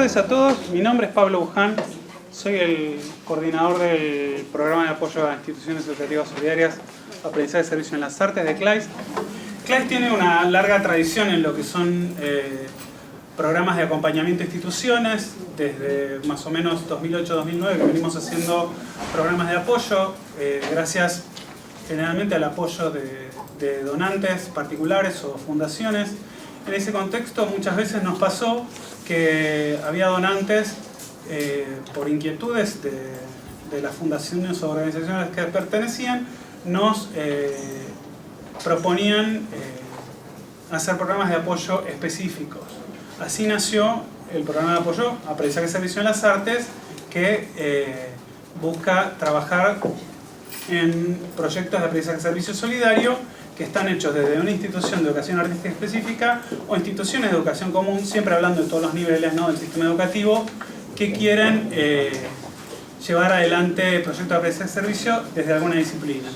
tardes a todos, mi nombre es Pablo Buján, soy el coordinador del programa de apoyo a instituciones educativas solidarias, aprendizaje de servicio en las artes de CLAIS. CLAIS tiene una larga tradición en lo que son programas de acompañamiento a instituciones, desde más o menos 2008-2009 que venimos haciendo programas de apoyo, gracias generalmente al apoyo de donantes particulares o fundaciones. En ese contexto muchas veces nos pasó que había donantes por inquietudes de las fundaciones o organizaciones que pertenecían, nos proponían hacer programas de apoyo específicos. Así nació el programa de apoyo Aprendizaje de Servicio en las Artes, que busca trabajar en proyectos de aprendizaje de servicio solidario que están hechos desde una institución de educación artística específica o instituciones de educación común, siempre hablando de todos los niveles, ¿no?, del sistema educativo, que quieren llevar adelante proyectos de aprendizaje de servicio desde alguna disciplina.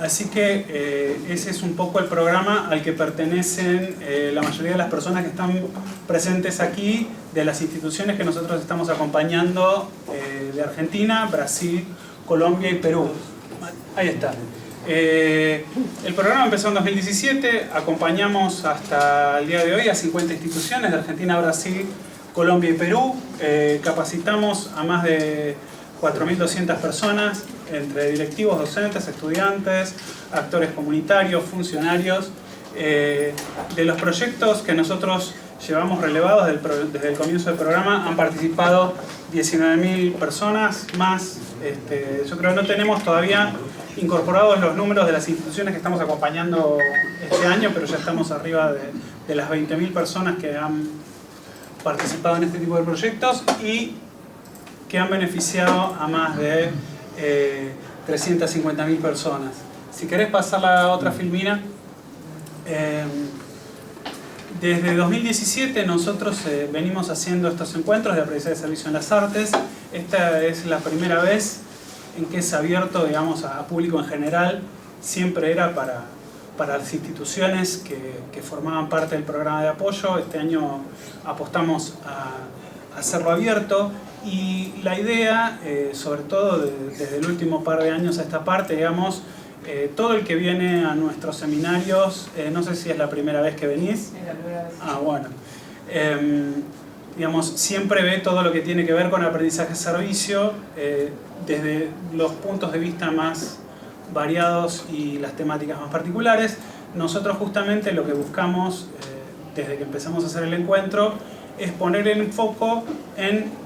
Así que ese es un poco el programa al que pertenecen la mayoría de las personas que están presentes aquí, de las instituciones que nosotros estamos acompañando de Argentina, Brasil, Colombia y Perú. Ahí está. El programa empezó en 2017, acompañamos hasta el día de hoy a 50 instituciones de Argentina, Brasil, Colombia y Perú. Capacitamos a más de 4.200 personas, entre directivos, docentes, estudiantes, actores comunitarios, funcionarios. De los proyectos que nosotros llevamos relevados desde el comienzo del programa han participado 19.000 personas más. Yo creo que no tenemos todavía incorporados los números de las instituciones que estamos acompañando este año, pero ya estamos arriba de las 20.000 personas que han participado en este tipo de proyectos y que han beneficiado a más de 350.000 personas. Si querés pasar la otra filmina. Desde 2017 nosotros venimos haciendo estos encuentros de aprendizaje de servicio en las artes. Esta es la primera vez en que es abierto, digamos, a público en general. Siempre era para las instituciones que formaban parte del programa de apoyo. Este año apostamos a hacerlo abierto. Y la idea, sobre todo desde el último par de años a esta parte, digamos, todo el que viene a nuestros seminarios, no sé si es la primera vez que venís. Es la primera vez. Ah, bueno. Digamos, siempre ve todo lo que tiene que ver con aprendizaje-servicio desde los puntos de vista más variados y las temáticas más particulares. Nosotros justamente lo que buscamos desde que empezamos a hacer el encuentro es poner el foco en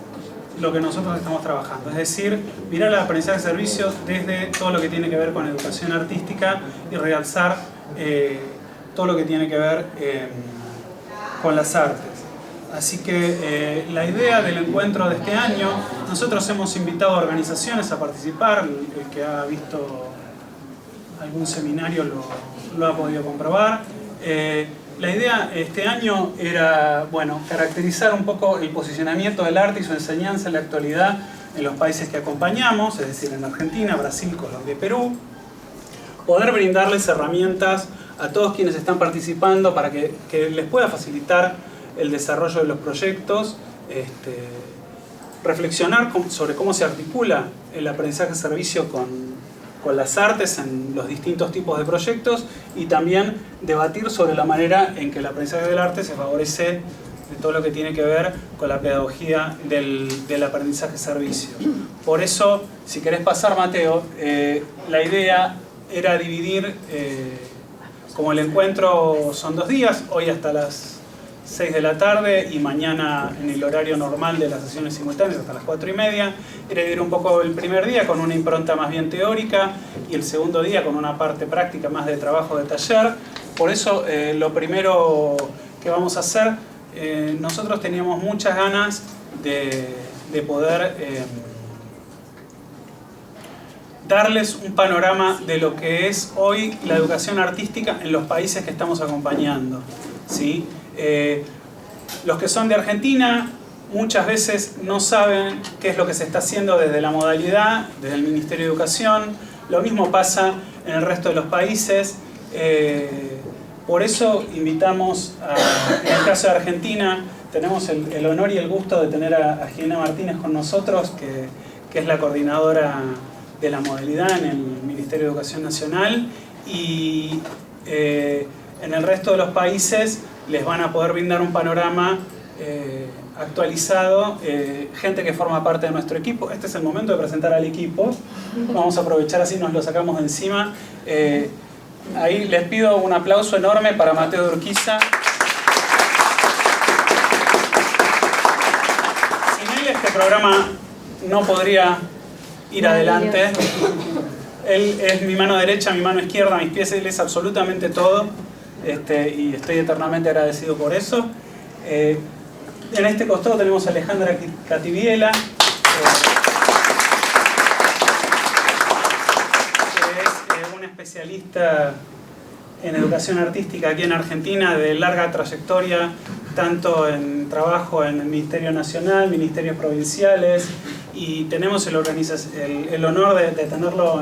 lo que nosotros estamos trabajando, es decir, mirar el aprendizaje de servicio desde todo lo que tiene que ver con educación artística y realzar todo lo que tiene que ver con las artes. Así que la idea del encuentro de este año, nosotros hemos invitado a organizaciones a participar. El que ha visto algún seminario lo ha podido comprobar. La idea este año era, bueno, caracterizar un poco el posicionamiento del arte y su enseñanza en la actualidad en los países que acompañamos, es decir, en Argentina, Brasil, Colombia y Perú. Poder brindarles herramientas a todos quienes están participando para que les pueda facilitar el desarrollo de los proyectos, reflexionar sobre cómo se articula el aprendizaje de servicio con las artes en los distintos tipos de proyectos y también debatir sobre la manera en que el aprendizaje del arte se favorece de todo lo que tiene que ver con la pedagogía del aprendizaje de servicio. Por eso, si querés pasar, Mateo, la idea era dividir, como el encuentro son 2 días, hoy hasta las 6 de la tarde y mañana en el horario normal de las sesiones simultáneas hasta las 4:30. Era dividir un poco el primer día con una impronta más bien teórica y el segundo día con una parte práctica más de trabajo de taller. Por eso lo primero que vamos a hacer, nosotros teníamos muchas ganas de poder darles un panorama de lo que es hoy la educación artística en los países que estamos acompañando, ¿sí? Los que son de Argentina muchas veces no saben qué es lo que se está haciendo desde la modalidad, desde el Ministerio de Educación. Lo mismo pasa en el resto de los países. Por eso invitamos, en el caso de Argentina, tenemos el honor y el gusto de tener a Jimena Martínez con nosotros, que es la coordinadora de la modalidad en el Ministerio de Educación Nacional, y en el resto de los países les van a poder brindar un panorama actualizado, gente que forma parte de nuestro equipo. Este es el momento de presentar al equipo. Vamos a aprovechar, así nos lo sacamos de encima. Ahí les pido un aplauso enorme para Mateo de Urquiza. Sin él este programa no podría ir adelante. Él es mi mano derecha, mi mano izquierda, mis pies, él es absolutamente todo. Y estoy eternamente agradecido por eso. En este costado tenemos a Alejandra Cativiela, que es una especialista en educación artística aquí en Argentina, de larga trayectoria, tanto en trabajo en el Ministerio Nacional, ministerios provinciales, y tenemos el honor de tenerlo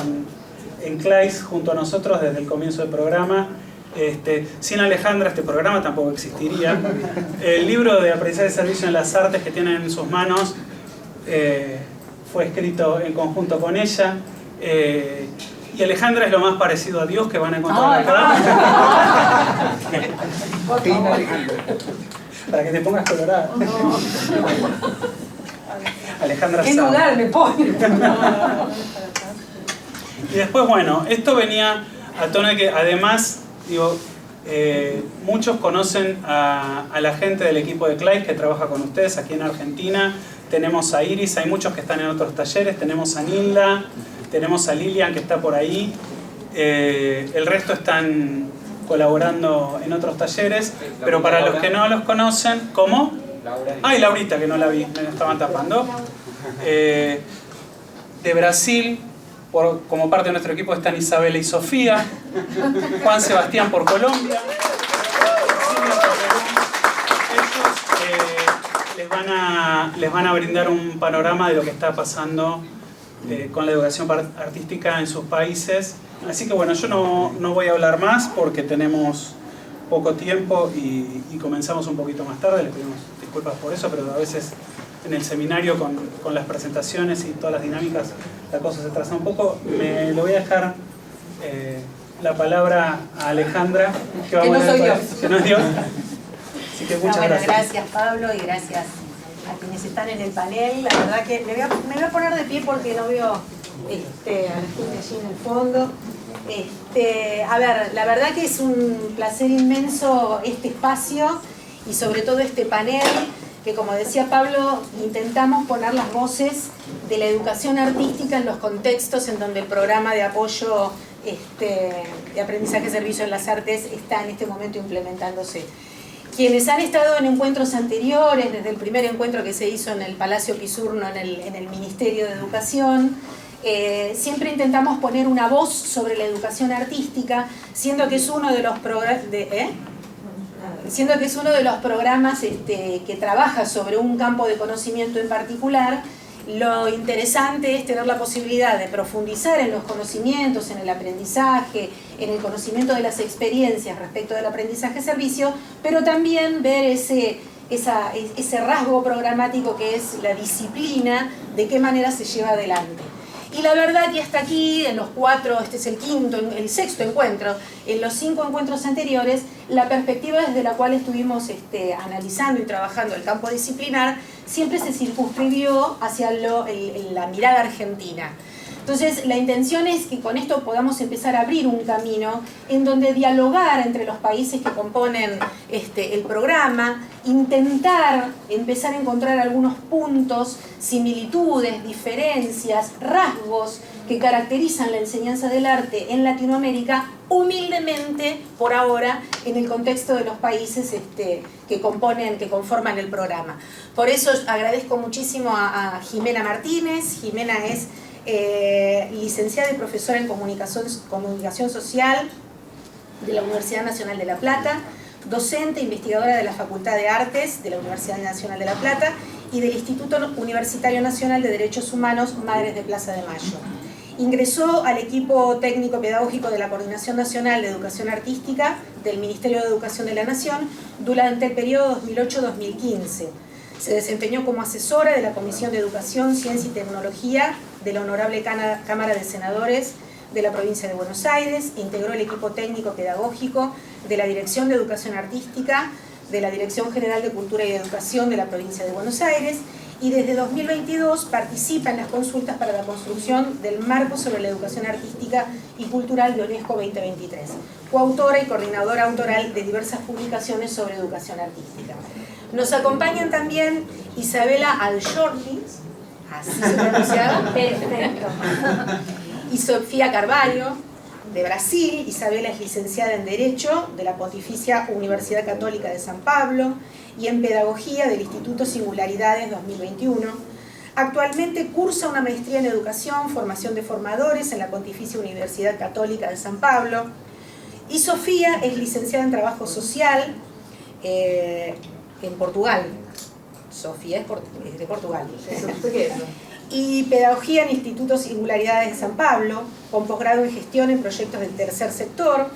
en CLAIS junto a nosotros desde el comienzo del programa. Sin Alejandra este programa tampoco existiría. El libro de Aprendizaje de Servicio en las Artes que tienen en sus manos fue escrito en conjunto con ella. Y Alejandra es lo más parecido a Dios que van a encontrar acá. Para que te pongas colorada. Alejandra ¿Qué lugar me pone? Y después, bueno, esto venía a tono de que además, digo, muchos conocen a la gente del equipo de CLAIS que trabaja con ustedes aquí en Argentina. Tenemos a Iris, hay muchos que están en otros talleres, tenemos a Nilda, tenemos a Lilian que está por ahí, el resto están colaborando en otros talleres, pero para los que no los conocen, ¿cómo? Ay, Laurita, que no la vi, me estaban tapando. De Brasil, como parte de nuestro equipo están Isabela y Sofía, Juan Sebastián por Colombia. Ellos les van a brindar un panorama de lo que está pasando con la educación artística en sus países. Así que bueno, yo no voy a hablar más porque tenemos poco tiempo y comenzamos un poquito más tarde. Les pedimos disculpas por eso, pero a veces en el seminario con las presentaciones y todas las dinámicas la cosa se traza un poco. Le voy a dejar la palabra a Alejandra, que no soy Dios. Que no es Dios. Así que muchas gracias. Gracias Pablo y gracias a quienes están en el panel. La verdad que me voy a poner de pie porque no veo a la gente allí en el fondo. A ver, la verdad que es un placer inmenso este espacio y sobre todo este panel, que como decía Pablo, intentamos poner las voces de la educación artística en los contextos en donde el programa de apoyo de aprendizaje de servicio en las artes está en este momento implementándose. Quienes han estado en encuentros anteriores, desde el primer encuentro que se hizo en el Palacio Pisurno en el Ministerio de Educación, siempre intentamos poner una voz sobre la educación artística, siendo que es uno de los programas que trabaja sobre un campo de conocimiento en particular. Lo interesante es tener la posibilidad de profundizar en los conocimientos, en el aprendizaje, en el conocimiento de las experiencias respecto del aprendizaje-servicio, pero también ver ese rasgo programático que es la disciplina, de qué manera se lleva adelante. Y la verdad que hasta aquí, en los 4, este es el sexto encuentro, en los 5 encuentros anteriores, la perspectiva desde la cual estuvimos analizando y trabajando el campo disciplinar siempre se circunscribió hacia la mirada argentina. Entonces, la intención es que con esto podamos empezar a abrir un camino en donde dialogar entre los países que componen el programa, intentar empezar a encontrar algunos puntos, similitudes, diferencias, rasgos que caracterizan la enseñanza del arte en Latinoamérica, humildemente, por ahora, en el contexto de los países que conforman el programa. Por eso agradezco muchísimo a Jimena Martínez. Jimena es licenciada y profesora en comunicación social de la Universidad Nacional de La Plata, docente e investigadora de la Facultad de Artes de la Universidad Nacional de La Plata y del Instituto Universitario Nacional de Derechos Humanos Madres de Plaza de Mayo. Ingresó al equipo técnico pedagógico de la Coordinación Nacional de Educación Artística del Ministerio de Educación de la Nación durante el periodo 2008-2015. Se desempeñó como asesora de la Comisión de Educación, Ciencia y Tecnología de la Honorable Cámara de Senadores de la Provincia de Buenos Aires, integró el equipo técnico pedagógico de la Dirección de Educación Artística de la Dirección General de Cultura y Educación de la Provincia de Buenos Aires, y desde 2022 participa en las consultas para la construcción del marco sobre la educación artística y cultural de UNESCO 2023, coautora y coordinadora autoral de diversas publicaciones sobre educación artística. Nos acompañan también Isabela Aljordi, así se pronunciaba, perfecto, y Sofía Carvalho, de Brasil. Isabela es licenciada en Derecho de la Pontificia Universidad Católica de San Pablo y en Pedagogía del Instituto Singularidades 2021. Actualmente cursa una maestría en Educación, Formación de Formadores en la Pontificia Universidad Católica de San Pablo. Y Sofía es licenciada en Trabajo Social en Portugal. Sofía es de Portugal. Y Pedagogía en Instituto Singularidades de San Pablo, con posgrado en Gestión en Proyectos del Tercer Sector,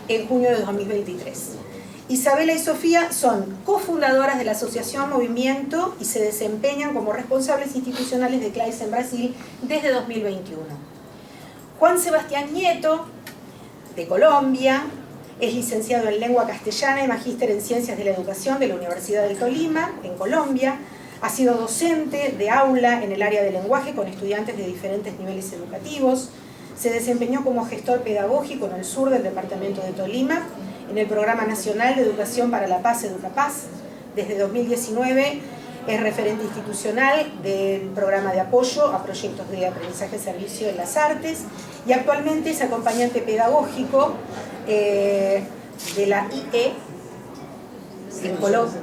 en junio de 2023. Isabela y Sofía son cofundadoras de la Asociación Movimiento y se desempeñan como responsables institucionales de CLAIS en Brasil desde 2021. Juan Sebastián Nieto, de Colombia, es licenciado en Lengua Castellana y magíster en Ciencias de la Educación de la Universidad del Tolima, en Colombia. Ha sido docente de aula en el área de lenguaje con estudiantes de diferentes niveles educativos. Se desempeñó como gestor pedagógico en el sur del departamento de Tolima, en el Programa Nacional de Educación para la Paz, EducaPaz. Desde 2019 es referente institucional del programa de apoyo a proyectos de aprendizaje-servicio en las artes y actualmente es acompañante pedagógico de la IE en Colombia.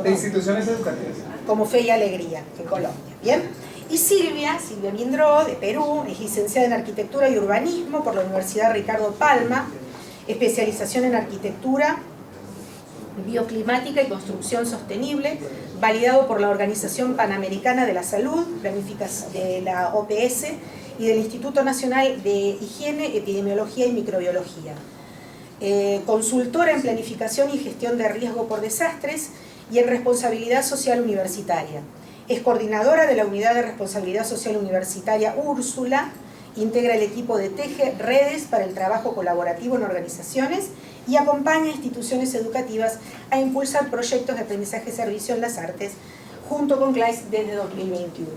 De instituciones educativas. Como Fe y Alegría, en Colombia. ¿Bien? Y Silvia Mindró, de Perú, es licenciada en Arquitectura y Urbanismo por la Universidad Ricardo Palma, especialización en Arquitectura Bioclimática y Construcción Sostenible, validado por la Organización Panamericana de la Salud, planificación de la OPS y del Instituto Nacional de Higiene, Epidemiología y Microbiología. Consultora en Planificación y Gestión de Riesgo por Desastres y en Responsabilidad Social Universitaria. Es coordinadora de la Unidad de Responsabilidad Social Universitaria Úrsula, integra el equipo de Teje Redes para el trabajo colaborativo en organizaciones y acompaña a instituciones educativas a impulsar proyectos de aprendizaje-servicio en las artes, junto con CLAIS desde 2021.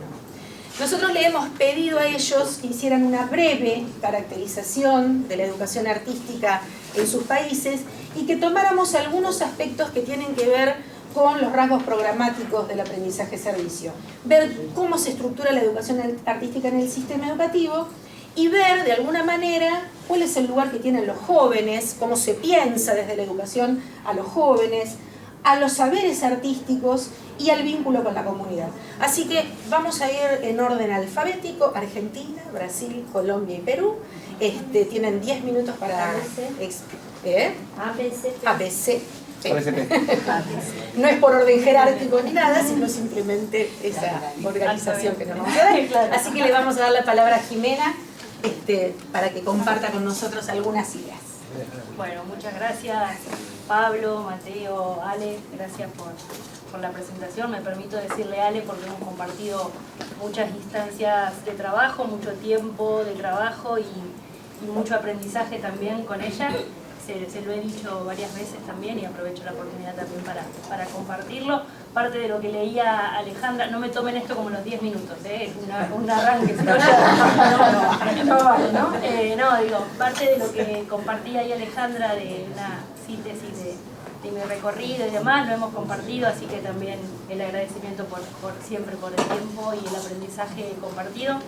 Nosotros le hemos pedido a ellos que hicieran una breve caracterización de la educación artística en sus países y que tomáramos algunos aspectos que tienen que ver con los rasgos programáticos del aprendizaje-servicio. Ver cómo se estructura la educación artística en el sistema educativo y ver de alguna manera cuál es el lugar que tienen los jóvenes, cómo se piensa desde la educación a los jóvenes, a los saberes artísticos y al vínculo con la comunidad. Así que vamos a ir en orden alfabético: Argentina, Brasil, Colombia y Perú. Tienen 10 minutos para... ABC. No es por orden jerárquico ni nada, sino simplemente esa organización que nos vamos a dar. Así que le vamos a dar la palabra a Jimena para que comparta con nosotros algunas ideas. Bueno, muchas gracias Pablo, Mateo, Ale, gracias por la presentación. Me permito decirle Ale porque hemos compartido muchas instancias de trabajo, mucho tiempo de trabajo y mucho aprendizaje también con ella. Se lo he dicho varias veces también y aprovecho la oportunidad también para compartirlo. Parte de lo que leía Alejandra, no me tomen esto como los 10 minutos, es un arranque, si no ya... digo, parte de lo que compartía ahí Alejandra de una síntesis de mi recorrido y demás, lo hemos compartido, así que también el agradecimiento siempre por el tiempo y el aprendizaje compartido.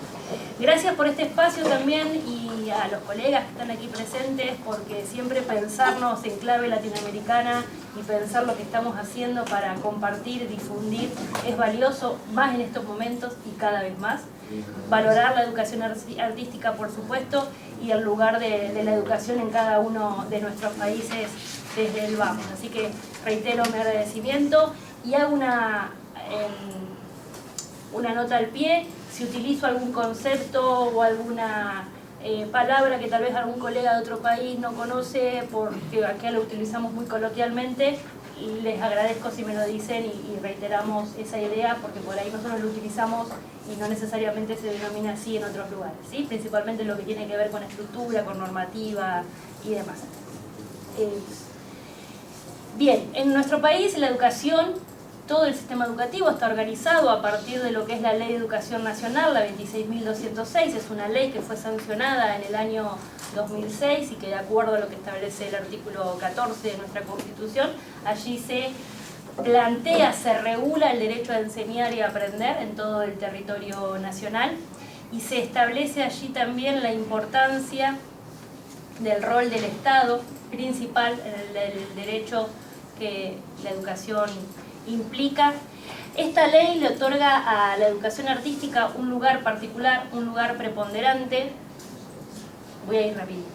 Gracias por este espacio también y a los colegas que están aquí presentes, porque siempre pensarnos en clave latinoamericana y pensar lo que estamos haciendo para compartir, difundir, es valioso, más en estos momentos y cada vez más. Valorar la educación artística, por supuesto, y el lugar de la educación en cada uno de nuestros países desde el vamos. Así que reitero mi agradecimiento y hago una una nota al pie, si utilizo algún concepto o alguna palabra que tal vez algún colega de otro país no conoce, porque acá lo utilizamos muy coloquialmente, les agradezco si me lo dicen y reiteramos esa idea, porque por ahí nosotros lo utilizamos y no necesariamente se denomina así en otros lugares, ¿sí? Principalmente lo que tiene que ver con estructura, con normativa y demás. Bien, en nuestro país la educación, todo el sistema educativo está organizado a partir de lo que es la Ley de Educación Nacional, la 26.206, es una ley que fue sancionada en el año 2006 y que de acuerdo a lo que establece el artículo 14 de nuestra Constitución, allí se plantea, se regula el derecho a enseñar y a aprender en todo el territorio nacional y se establece allí también la importancia del rol del Estado principal en el derecho que la educación implica. Esta ley le otorga a la educación artística un lugar particular, un lugar preponderante. Voy a ir rapidito,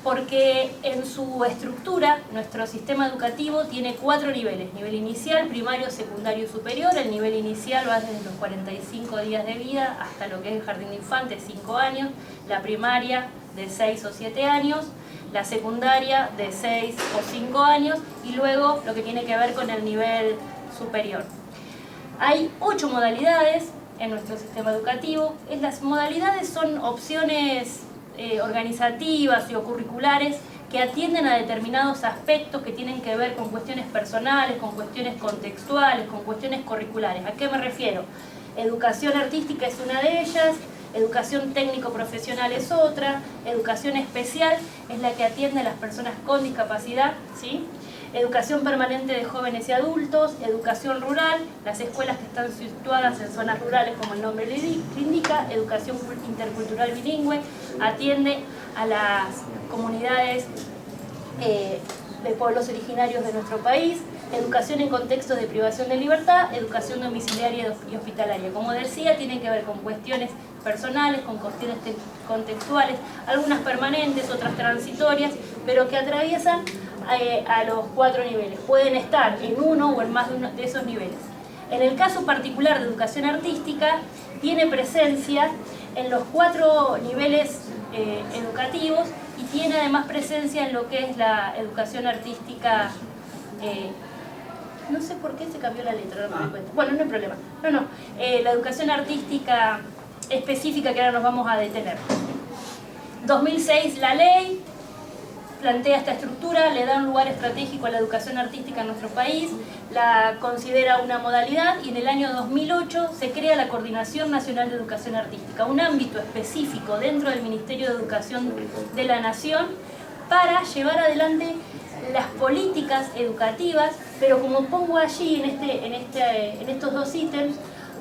porque en su estructura nuestro sistema educativo tiene 4 niveles: nivel inicial, primario, secundario y superior. El nivel inicial va desde los 45 días de vida hasta lo que es el jardín de infantes, 5 años, la primaria de 6 o 7 años, la secundaria de 6 o 5 años y luego lo que tiene que ver con el nivel superior. Hay 8 modalidades en nuestro sistema educativo. Las modalidades son opciones organizativas y o curriculares que atienden a determinados aspectos que tienen que ver con cuestiones personales, con cuestiones contextuales, con cuestiones curriculares. ¿A qué me refiero? Educación artística es una de ellas, educación técnico-profesional es otra, educación especial es la que atiende a las personas con discapacidad, ¿sí? Educación permanente de jóvenes y adultos, educación rural, las escuelas que están situadas en zonas rurales como el nombre le indica, educación intercultural bilingüe, atiende a las comunidades de pueblos originarios de nuestro país, educación en contextos de privación de libertad, educación domiciliaria y hospitalaria. Como decía, tienen que ver con cuestiones personales, con cuestiones contextuales, algunas permanentes, otras transitorias, pero que atraviesan a los 4 niveles. Pueden estar en uno o en más de esos niveles. En el caso particular de educación artística, tiene presencia en los 4 niveles educativos y tiene además presencia en lo que es la educación artística. No sé por qué se cambió la letra, no me doy cuenta. Bueno, no hay problema. La educación artística específica que ahora nos vamos a detener. 2006 la ley plantea esta estructura, le da un lugar estratégico a la educación artística en nuestro país, la considera una modalidad y en el año 2008 se crea la Coordinación Nacional de Educación Artística, un ámbito específico dentro del Ministerio de Educación de la Nación para llevar adelante las políticas educativas, pero como pongo allí en estos 2 ítems,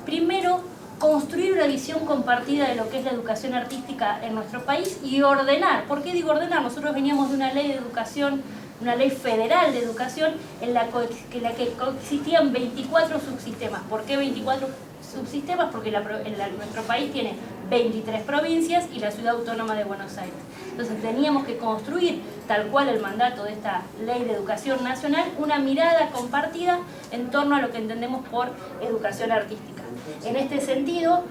primero construir una visión compartida de lo que es la educación artística en nuestro país y ordenar. ¿Por qué digo ordenar? Nosotros veníamos de una ley de educación, una ley federal de educación en la que coexistían 24 subsistemas. ¿Por qué 24 subsistemas? Porque nuestro país tiene 23 provincias y la Ciudad Autónoma de Buenos Aires. Entonces teníamos que construir, tal cual el mandato de esta Ley de Educación Nacional, una mirada compartida en torno a lo que entendemos por educación artística. En este sentido,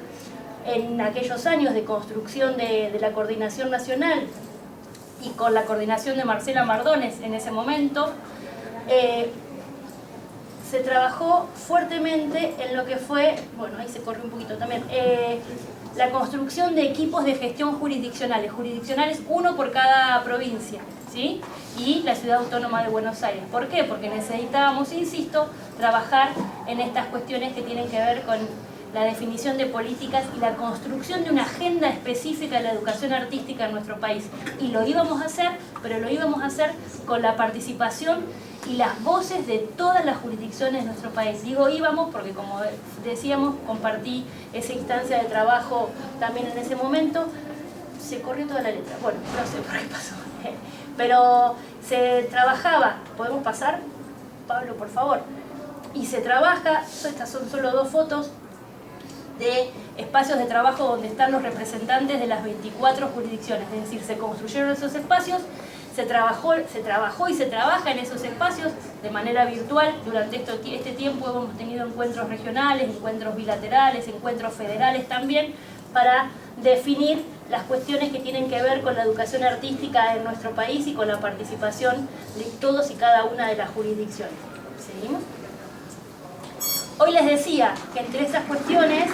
en aquellos años de construcción de la Coordinación Nacional y con la coordinación de Marcela Mardones en ese momento, se trabajó fuertemente en lo que fue, bueno, ahí se corrió un poquito también, la construcción de equipos de gestión jurisdiccionales, uno por cada provincia, ¿sí? Y la Ciudad Autónoma de Buenos Aires. ¿Por qué? Porque necesitábamos, insisto, trabajar en estas cuestiones que tienen que ver con la definición de políticas y la construcción de una agenda específica de la educación artística en nuestro país. Y lo íbamos a hacer, pero lo íbamos a hacer con la participación y las voces de todas las jurisdicciones de nuestro país. Digo íbamos porque, como decíamos, compartí esa instancia de trabajo también en ese momento. Se corrió toda la letra, bueno, no sé por qué pasó. Pero se trabajaba, ¿podemos pasar? Pablo, por favor. Y se trabaja, estas son solo 2 fotos, de espacios de trabajo donde están los representantes de las 24 jurisdicciones, es decir, se construyeron esos espacios, se trabajó y se trabaja en esos espacios de manera virtual. Durante este tiempo hemos tenido encuentros regionales, encuentros bilaterales, encuentros federales también, para definir las cuestiones que tienen que ver con la educación artística en nuestro país y con la participación de todos y cada una de las jurisdicciones. ¿Seguimos? Hoy les decía que entre esas cuestiones,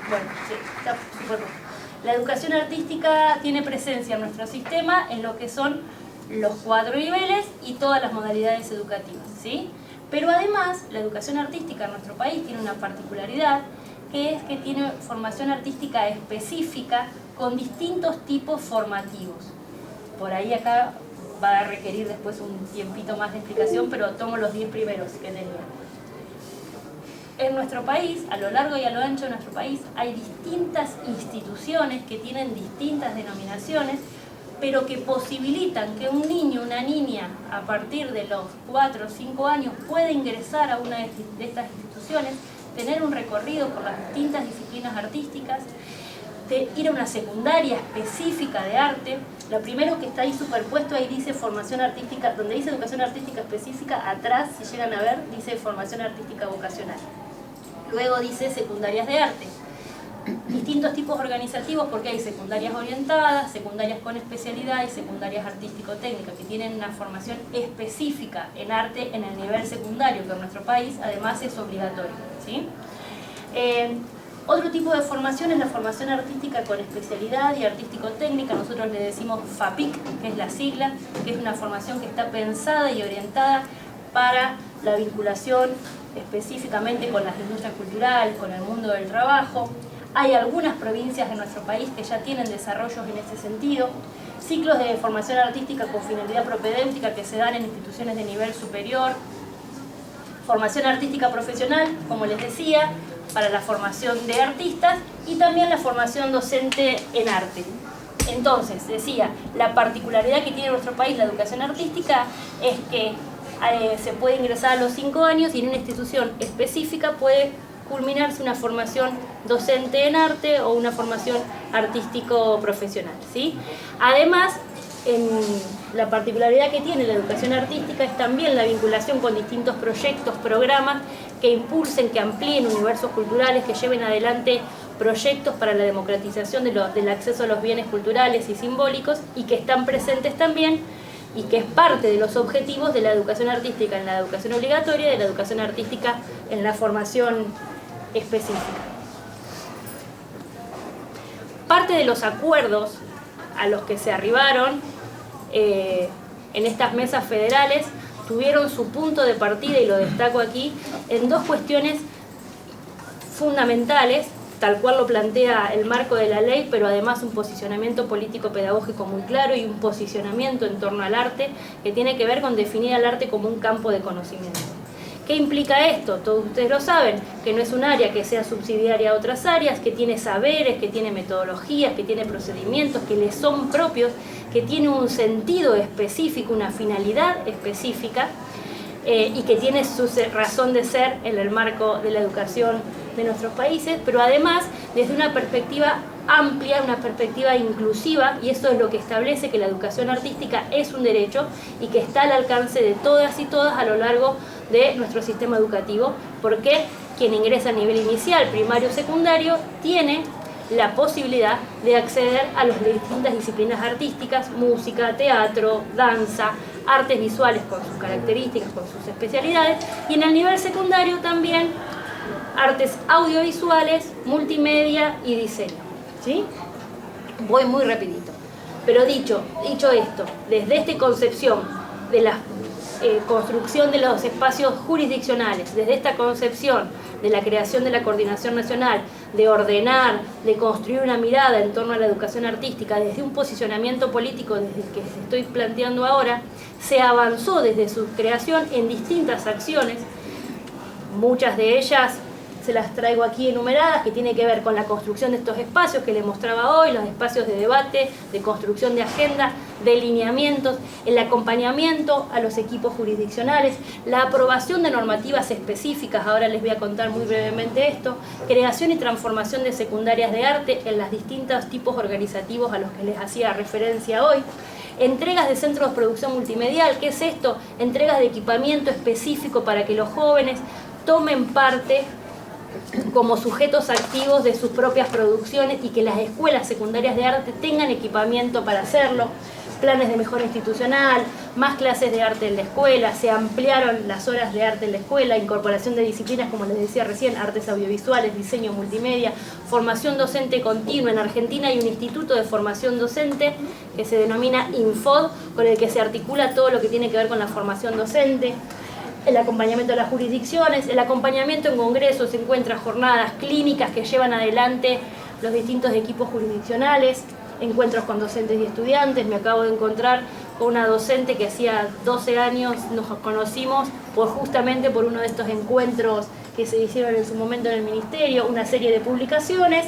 bueno, sí, está súper bien. La educación artística tiene presencia en nuestro sistema en lo que son los 4 niveles y todas las modalidades educativas, ¿sí? Pero además, la educación artística en nuestro país tiene una particularidad, que es que tiene formación artística específica con distintos tipos formativos. Por ahí acá va a requerir después un tiempito más de explicación, pero tomo los 10 primeros que tenía. En nuestro país, a lo largo y a lo ancho de nuestro país, hay distintas instituciones que tienen distintas denominaciones, pero que posibilitan que un niño, una niña, a partir de los 4 o 5 años, pueda ingresar a una de estas instituciones, tener un recorrido por las distintas disciplinas artísticas, de ir a una secundaria específica de arte. Lo primero que está ahí superpuesto, ahí dice formación artística, donde dice educación artística específica, atrás, si llegan a ver, dice formación artística vocacional. Luego dice secundarias de arte. Distintos tipos organizativos, porque hay secundarias orientadas, secundarias con especialidad y secundarias artístico-técnicas, que tienen una formación específica en arte en el nivel secundario, que en nuestro país además es obligatorio, ¿sí? Otro tipo de formación es la formación artística con especialidad y artístico-técnica. Nosotros le decimos FAPIC, que es la sigla, que es una formación que está pensada y orientada para la vinculación específicamente con las industrias culturales, con el mundo del trabajo. Hay algunas provincias de nuestro país que ya tienen desarrollos en ese sentido. Ciclos de formación artística con finalidad propedéutica que se dan en instituciones de nivel superior. Formación artística profesional, como les decía, para la formación de artistas, y también la formación docente en arte. Entonces, decía, la particularidad que tiene nuestro país la educación artística es que se puede ingresar a los 5 años y en una institución específica puede culminarse una formación docente en arte o una formación artístico profesional, ¿sí? Además, la particularidad que tiene la educación artística es también la vinculación con distintos proyectos, programas que impulsen, que amplíen universos culturales, que lleven adelante proyectos para la democratización del acceso a los bienes culturales y simbólicos, y que están presentes también y que es parte de los objetivos de la educación artística en la educación obligatoria y de la educación artística en la formación específica. Parte de los acuerdos a los que se arribaron en estas mesas federales tuvieron su punto de partida, y lo destaco aquí, en 2 cuestiones fundamentales, tal cual lo plantea el marco de la ley, pero además un posicionamiento político-pedagógico muy claro y un posicionamiento en torno al arte que tiene que ver con definir al arte como un campo de conocimiento. ¿Qué implica esto? Todos ustedes lo saben, que no es un área que sea subsidiaria a otras áreas, que tiene saberes, que tiene metodologías, que tiene procedimientos que le son propios, que tiene un sentido específico, una finalidad específica, y que tiene su razón de ser en el marco de la educación de nuestros países, pero además desde una perspectiva amplia, una perspectiva inclusiva, y eso es lo que establece que la educación artística es un derecho y que está al alcance de todas y todas a lo largo de nuestro sistema educativo, porque quien ingresa a nivel inicial, primario o secundario, tiene la posibilidad de acceder a las distintas disciplinas artísticas, música, teatro, danza, artes visuales con sus características, con sus especialidades, y en el nivel secundario también artes audiovisuales, multimedia y diseño, ¿sí? Voy muy rapidito. Pero dicho esto, desde esta concepción de la construcción de los espacios jurisdiccionales, desde esta concepción de la creación de la Coordinación Nacional, de ordenar, de construir una mirada en torno a la educación artística, desde un posicionamiento político desde el que estoy planteando ahora, se avanzó desde su creación en distintas acciones, muchas de ellas se las traigo aquí enumeradas, que tiene que ver con la construcción de estos espacios que les mostraba hoy, los espacios de debate, de construcción de agenda, de lineamientos, el acompañamiento a los equipos jurisdiccionales, la aprobación de normativas específicas, ahora les voy a contar muy brevemente esto, creación y transformación de secundarias de arte en los distintos tipos organizativos a los que les hacía referencia hoy, Entregas de centros de producción multimedial. ¿Qué es esto? Entregas de equipamiento específico para que los jóvenes tomen parte como sujetos activos de sus propias producciones y que las escuelas secundarias de arte tengan equipamiento para hacerlo. Planes de mejora institucional, más clases de arte en la escuela, se ampliaron las horas de arte en la escuela, incorporación de disciplinas, como les decía recién, artes audiovisuales, diseño multimedia, formación docente continua. En Argentina hay un instituto de formación docente que se denomina Infod, con el que se articula todo lo que tiene que ver con la formación docente, el acompañamiento de las jurisdicciones, el acompañamiento en congresos, encuentros, jornadas clínicas que llevan adelante los distintos equipos jurisdiccionales, encuentros con docentes y estudiantes. Me acabo de encontrar con una docente que hacía 12 años nos conocimos justamente por uno de estos encuentros que se hicieron en su momento en el Ministerio, una serie de publicaciones.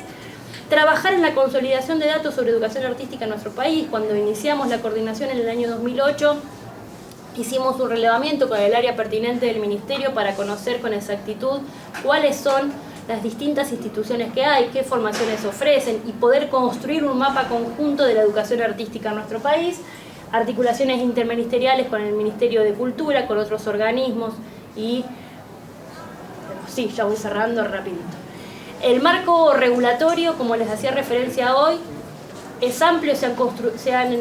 Trabajar en la consolidación de datos sobre educación artística en nuestro país. Cuando iniciamos la coordinación en el año 2008, hicimos un relevamiento con el área pertinente del Ministerio para conocer con exactitud cuáles son las distintas instituciones que hay, qué formaciones ofrecen y poder construir un mapa conjunto de la educación artística en nuestro país, articulaciones interministeriales con el Ministerio de Cultura, con otros organismos y... Sí, ya voy cerrando rapidito. El marco regulatorio, como les hacía referencia hoy, es amplio, se han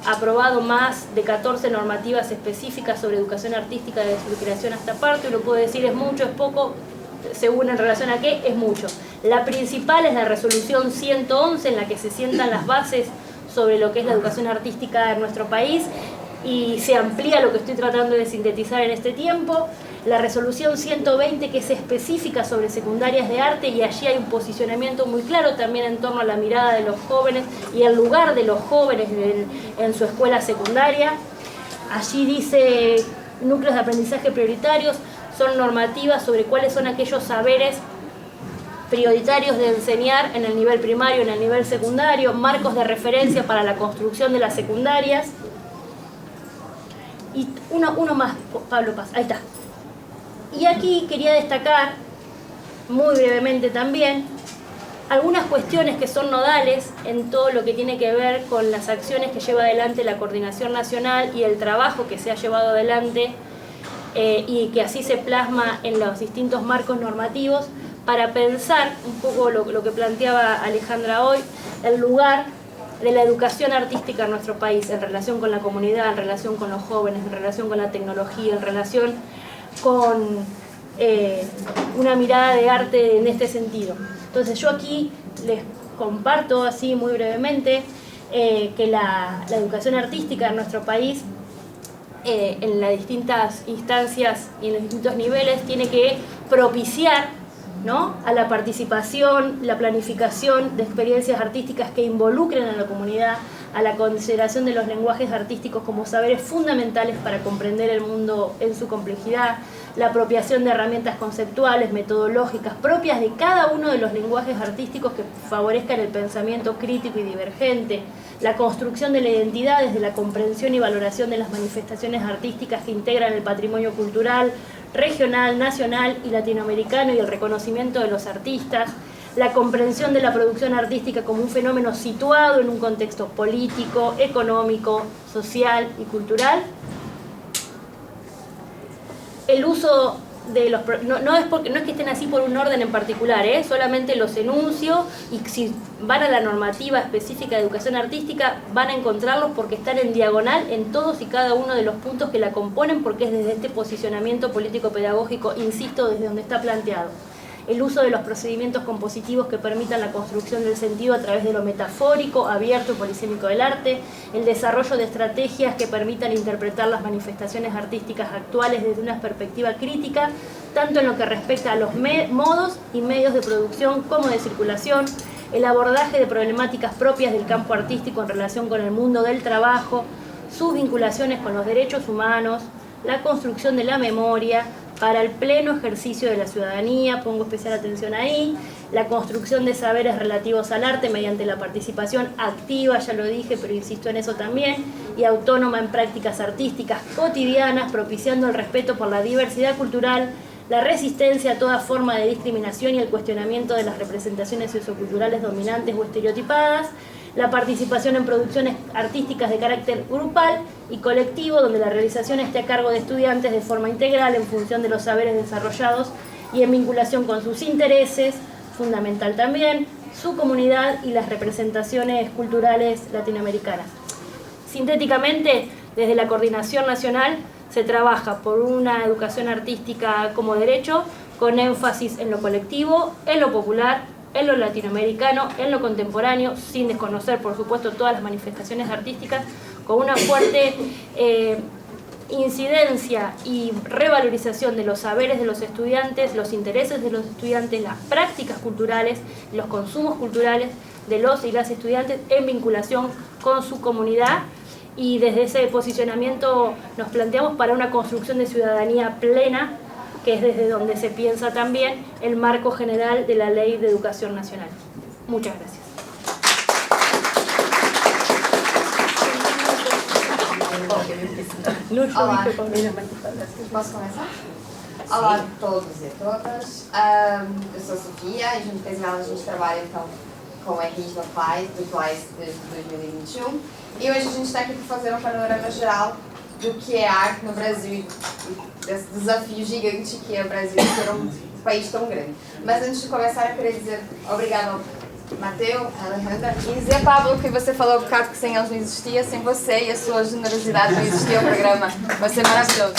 aprobado más de 14 normativas específicas sobre educación artística desde su creación hasta esta parte. Uno puede decir es mucho, es poco, según en relación a qué, es mucho. La principal es la resolución 111, en la que se sientan las bases sobre lo que es la educación artística en nuestro país y se amplía lo que estoy tratando de sintetizar en este tiempo. La resolución 120, que es específica sobre secundarias de arte, y allí hay un posicionamiento muy claro también en torno a la mirada de los jóvenes y el lugar de los jóvenes en su escuela secundaria. Allí dice núcleos de aprendizaje prioritarios, son normativas sobre cuáles son aquellos saberes prioritarios de enseñar en el nivel primario, en el nivel secundario, marcos de referencia para la construcción de las secundarias. Y uno más, Pablo Paz, ahí está. Y aquí quería destacar, muy brevemente también, algunas cuestiones que son nodales en todo lo que tiene que ver con las acciones que lleva adelante la Coordinación Nacional y el trabajo que se ha llevado adelante y que así se plasma en los distintos marcos normativos para pensar un poco lo que planteaba Alejandra hoy, el lugar de la educación artística en nuestro país en relación con la comunidad, en relación con los jóvenes, en relación con la tecnología, en relación con una mirada de arte en este sentido. Entonces yo aquí les comparto así muy brevemente que la educación artística en nuestro país en las distintas instancias y en los distintos niveles tiene que propiciar, ¿no?, a la participación, la planificación de experiencias artísticas que involucren a la comunidad, a la consideración de los lenguajes artísticos como saberes fundamentales para comprender el mundo en su complejidad, la apropiación de herramientas conceptuales, metodológicas propias de cada uno de los lenguajes artísticos que favorezcan el pensamiento crítico y divergente, la construcción de la identidad desde la comprensión y valoración de las manifestaciones artísticas que integran el patrimonio cultural, regional, nacional y latinoamericano y el reconocimiento de los artistas, la comprensión de la producción artística como un fenómeno situado en un contexto político, económico, social y cultural. El uso de los... No es que estén así por un orden en particular, solamente los enuncio, y si van a la normativa específica de educación artística van a encontrarlos porque están en diagonal en todos y cada uno de los puntos que la componen, porque es desde este posicionamiento político-pedagógico, insisto, desde donde está planteado. El uso de los procedimientos compositivos que permitan la construcción del sentido a través de lo metafórico, abierto y polisémico del arte, el desarrollo de estrategias que permitan interpretar las manifestaciones artísticas actuales desde una perspectiva crítica, tanto en lo que respecta a los modos y medios de producción como de circulación, el abordaje de problemáticas propias del campo artístico en relación con el mundo del trabajo, sus vinculaciones con los derechos humanos, la construcción de la memoria para el pleno ejercicio de la ciudadanía, pongo especial atención ahí, la construcción de saberes relativos al arte mediante la participación activa, ya lo dije, pero insisto en eso también, y autónoma en prácticas artísticas cotidianas, propiciando el respeto por la diversidad cultural, la resistencia a toda forma de discriminación y el cuestionamiento de las representaciones socioculturales dominantes o estereotipadas, la participación en producciones artísticas de carácter grupal y colectivo, donde la realización esté a cargo de estudiantes de forma integral en función de los saberes desarrollados y en vinculación con sus intereses, fundamental también, su comunidad y las representaciones culturales latinoamericanas. Sintéticamente, desde la Coordinación Nacional se trabaja por una educación artística como derecho, con énfasis en lo colectivo, en lo popular, en lo latinoamericano, en lo contemporáneo, sin desconocer, por supuesto, todas las manifestaciones artísticas, con una fuerte incidencia y revalorización de los saberes de los estudiantes, los intereses de los estudiantes, las prácticas culturales, los consumos culturales de los y las estudiantes en vinculación con su comunidad. Y desde ese posicionamiento nos planteamos para una construcción de ciudadanía plena, que es desde donde se piensa también el marco general de la Ley de Educación Nacional. Muchas gracias. Olá, posso começar? Olá a todos e a todas, eu sou a Sofia e junto com a Isabela a gente trabalha então com a RIS do PLAIS desde 2021 e hoje a gente está aqui para fazer um panorama geral do que é arte no Brasil e desse desafio gigante que é o Brasil ser um país tão grande. Mas antes de começar eu queria dizer obrigado ao Mateu, Alejandra, e dizer, Pablo, que você falou por causa que 100 anos não existia, sem você e a sua generosidade não existia o programa. Vai ser maravilhoso.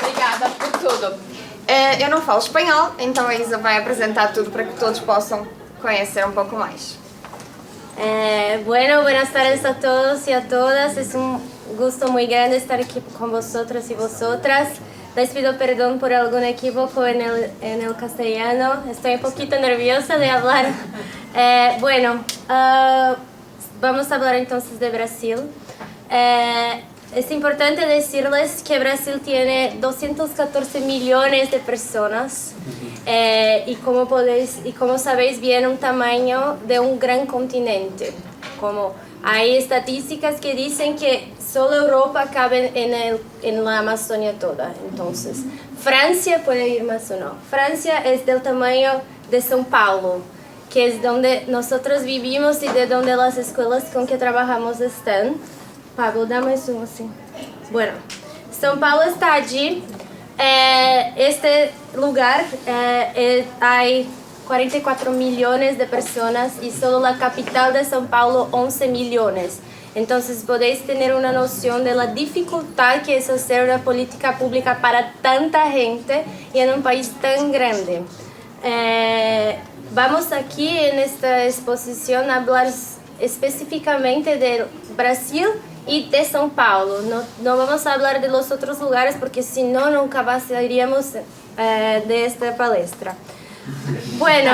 Obrigada por tudo. Eu não falo espanhol, então a Isa vai apresentar tudo para que todos possam conhecer um pouco mais. Bueno, buenas tardes a todos y a todas. Es un gusto muy grande estar aquí con vosotros y vosotras. Les pido perdón por algún equívoco en el castellano. Estoy un poquito nerviosa de hablar. Vamos a hablar entonces de Brasil. Es importante decirles que Brasil tiene 214 millones de personas y como sabéis bien, un tamaño de un gran continente. Como hay estadísticas que dicen que solo Europa cabe en la Amazonia toda. Entonces, Francia puede ir más o no. Francia es del tamaño de São Paulo, que es donde nosotros vivimos y de donde las escuelas con que trabajamos están. Pablo, dame eso así. Bueno, São Paulo está allí. Este lugar hay 44 millones de personas y solo la capital de São Paulo 11 millones. Entonces podéis tener una noción de la dificultad que es hacer una política pública para tanta gente y en un país tan grande. Vamos aquí en esta exposición a hablar específicamente de Brasil y de São Paulo. No vamos a hablar de los otros lugares porque si no, nunca pasaríamos de esta palestra. Bueno,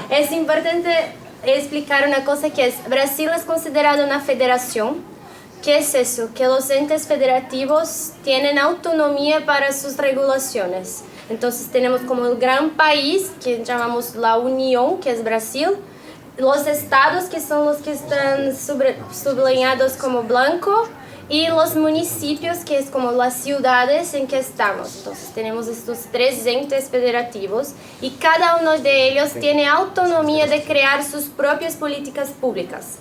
es importante explicar una cosa que es, Brasil es considerado una federación. ¿Qué es eso? Que los entes federativos tienen autonomía para sus regulaciones. Entonces tenemos como el gran país, que llamamos la Unión, que es Brasil, los estados, que son los que están subrayados como blanco, y los municipios, que es como las ciudades en que estamos. Entonces tenemos estos tres entes federativos y cada uno de ellos tiene autonomía de crear sus propias políticas públicas.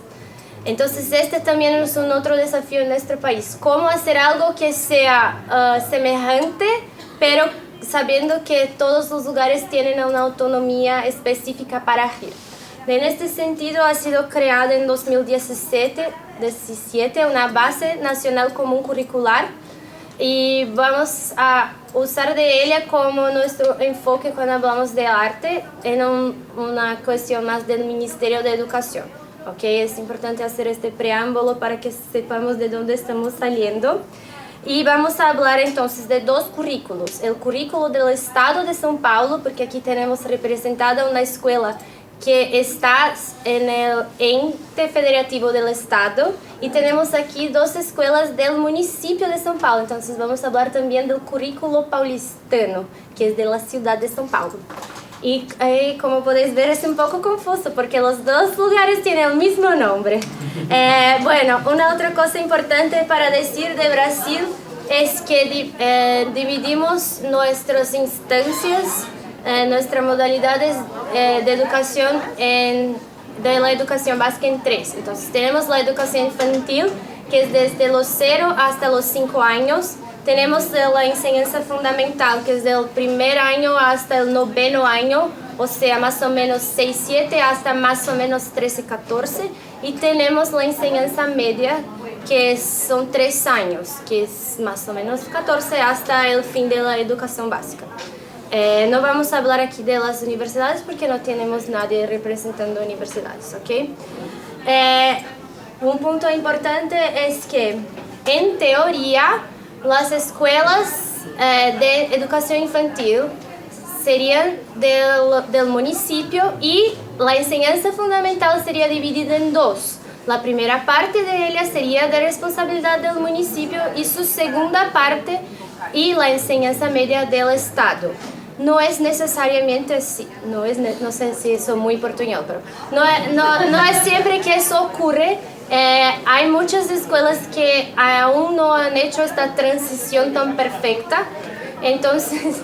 Entonces este también es un otro desafío en nuestro país. Cómo hacer algo que sea semejante, pero sabiendo que todos los lugares tienen una autonomía específica para agir. En este sentido ha sido creada en 2017 una base nacional común curricular y vamos a usar de ella como nuestro enfoque cuando hablamos de arte en una cuestión más del Ministerio de Educación. ¿Okay? Es importante hacer este preámbulo para que sepamos de dónde estamos saliendo. Y vamos a hablar entonces de dos currículos. El currículo del Estado de São Paulo, porque aquí tenemos representada una escuela que está en el ente federativo del Estado, y tenemos aquí dos escuelas del municipio de São Paulo. Entonces vamos a hablar también del currículo paulistano, que es de la ciudad de São Paulo. Y como podéis ver es un poco confuso porque los dos lugares tienen el mismo nombre. Bueno, una otra cosa importante para decir de Brasil es que dividimos nuestras instancias nuestra modalidad es de educación de la educación básica en 3. Entonces tenemos la educación infantil, que es desde los 0 hasta los 5 años. Tenemos la enseñanza fundamental, que es del primer año hasta el 9º año, o sea, más o menos 6-7 hasta más o menos 13-14. Y tenemos la enseñanza media, que son 3 años, que es más o menos 14 hasta el fin de la educación básica. No vamos a hablar aquí de las universidades porque no tenemos nadie representando universidades, ¿ok? Un punto importante es que, en teoría, las escuelas de educación infantil serían del municipio y la enseñanza fundamental sería dividida en 2. La primera parte de ella sería de responsabilidad del municipio y su segunda parte y la enseñanza media del Estado. No es necesariamente así, no sé si eso es muy portuñol, pero no es siempre que eso ocurre. Hay muchas escuelas que aún no han hecho esta transición tan perfecta, entonces,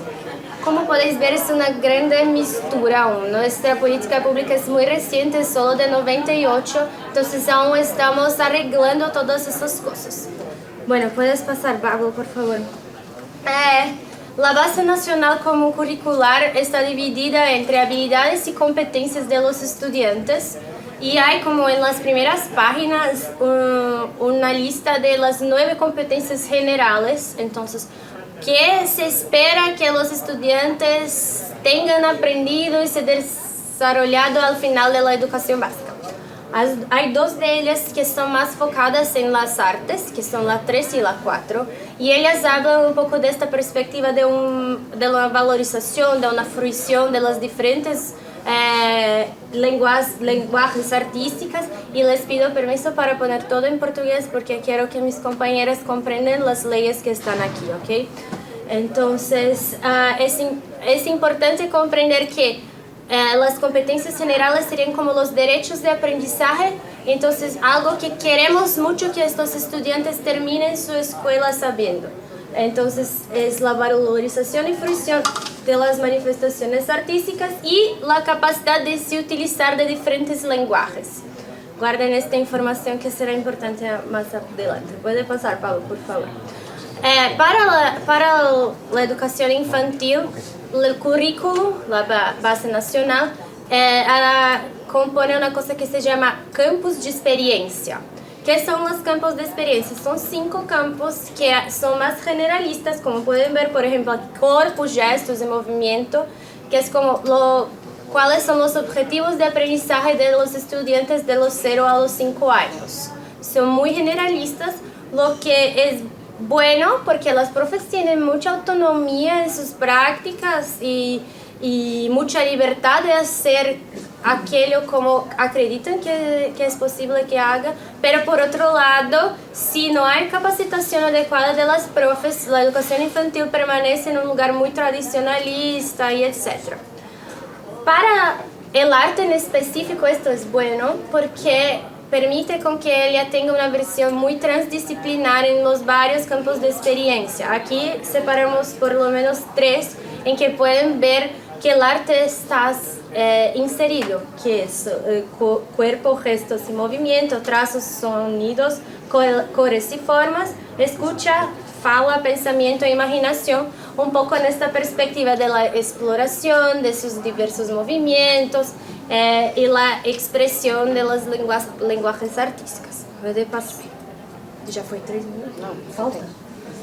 como podéis ver, es una grande mistura aún. Nuestra política pública es muy reciente, solo de 98, entonces aún estamos arreglando todas esas cosas. Bueno, puedes pasar, Pablo, por favor. La base nacional común curricular está dividida entre habilidades y competencias de los estudiantes. Y hay, como en las primeras páginas, una lista de las 9 competencias generales. Entonces, ¿qué se espera que los estudiantes tengan aprendido y se desarrollado al final de la educación básica? Hay 2 de ellas que son más focadas en las artes, que son la 3 y la 4, y ellas hablan un poco de esta perspectiva de una valorización, de una fruición de las diferentes lenguajes artísticas, y les pido permiso para poner todo en portugués porque quiero que mis compañeras comprendan las leyes que están aquí, ¿ok? Entonces, es importante comprender que las competencias generales serían como los derechos de aprendizaje, entonces algo que queremos mucho que estos estudiantes terminen su escuela sabiendo. Entonces es la valorización y fruición de las manifestaciones artísticas y la capacidad de se utilizar de diferentes lenguajes. Guarden esta información que será importante más adelante. Puede pasar, Pablo, por favor. Para la educación infantil, el currículo, la base nacional, compone una cosa que se llama campos de experiencia. ¿Qué son los campos de experiencia? Son 5 campos que son más generalistas, como pueden ver, por ejemplo, cuerpo, gestos y movimiento, que es como cuáles son los objetivos de aprendizaje de los estudiantes de los 0 a los 5 años. Son muy generalistas, lo que es bueno porque los profes tienen mucha autonomía en sus prácticas y mucha libertad de hacer aquello como acreditan que es posible que haga, pero por otro lado, si no hay capacitación adecuada de las profes, la educación infantil permanece en un lugar muy tradicionalista y etc. Para el arte en específico esto es bueno porque permite con que ella tenga una versión muy transdisciplinar en los varios campos de experiencia. Aquí separamos por lo menos 3 en que pueden ver que el arte está inserido, que es cuerpo, gestos y movimiento, trazos, sonidos, colores y formas, escucha, fala, pensamiento e imaginación, un poco en esta perspectiva de la exploración de sus diversos movimientos y la expresión de los lenguajes artísticos. ¿Puede pasar? ¿Ya fue 3 minutos? No, falta.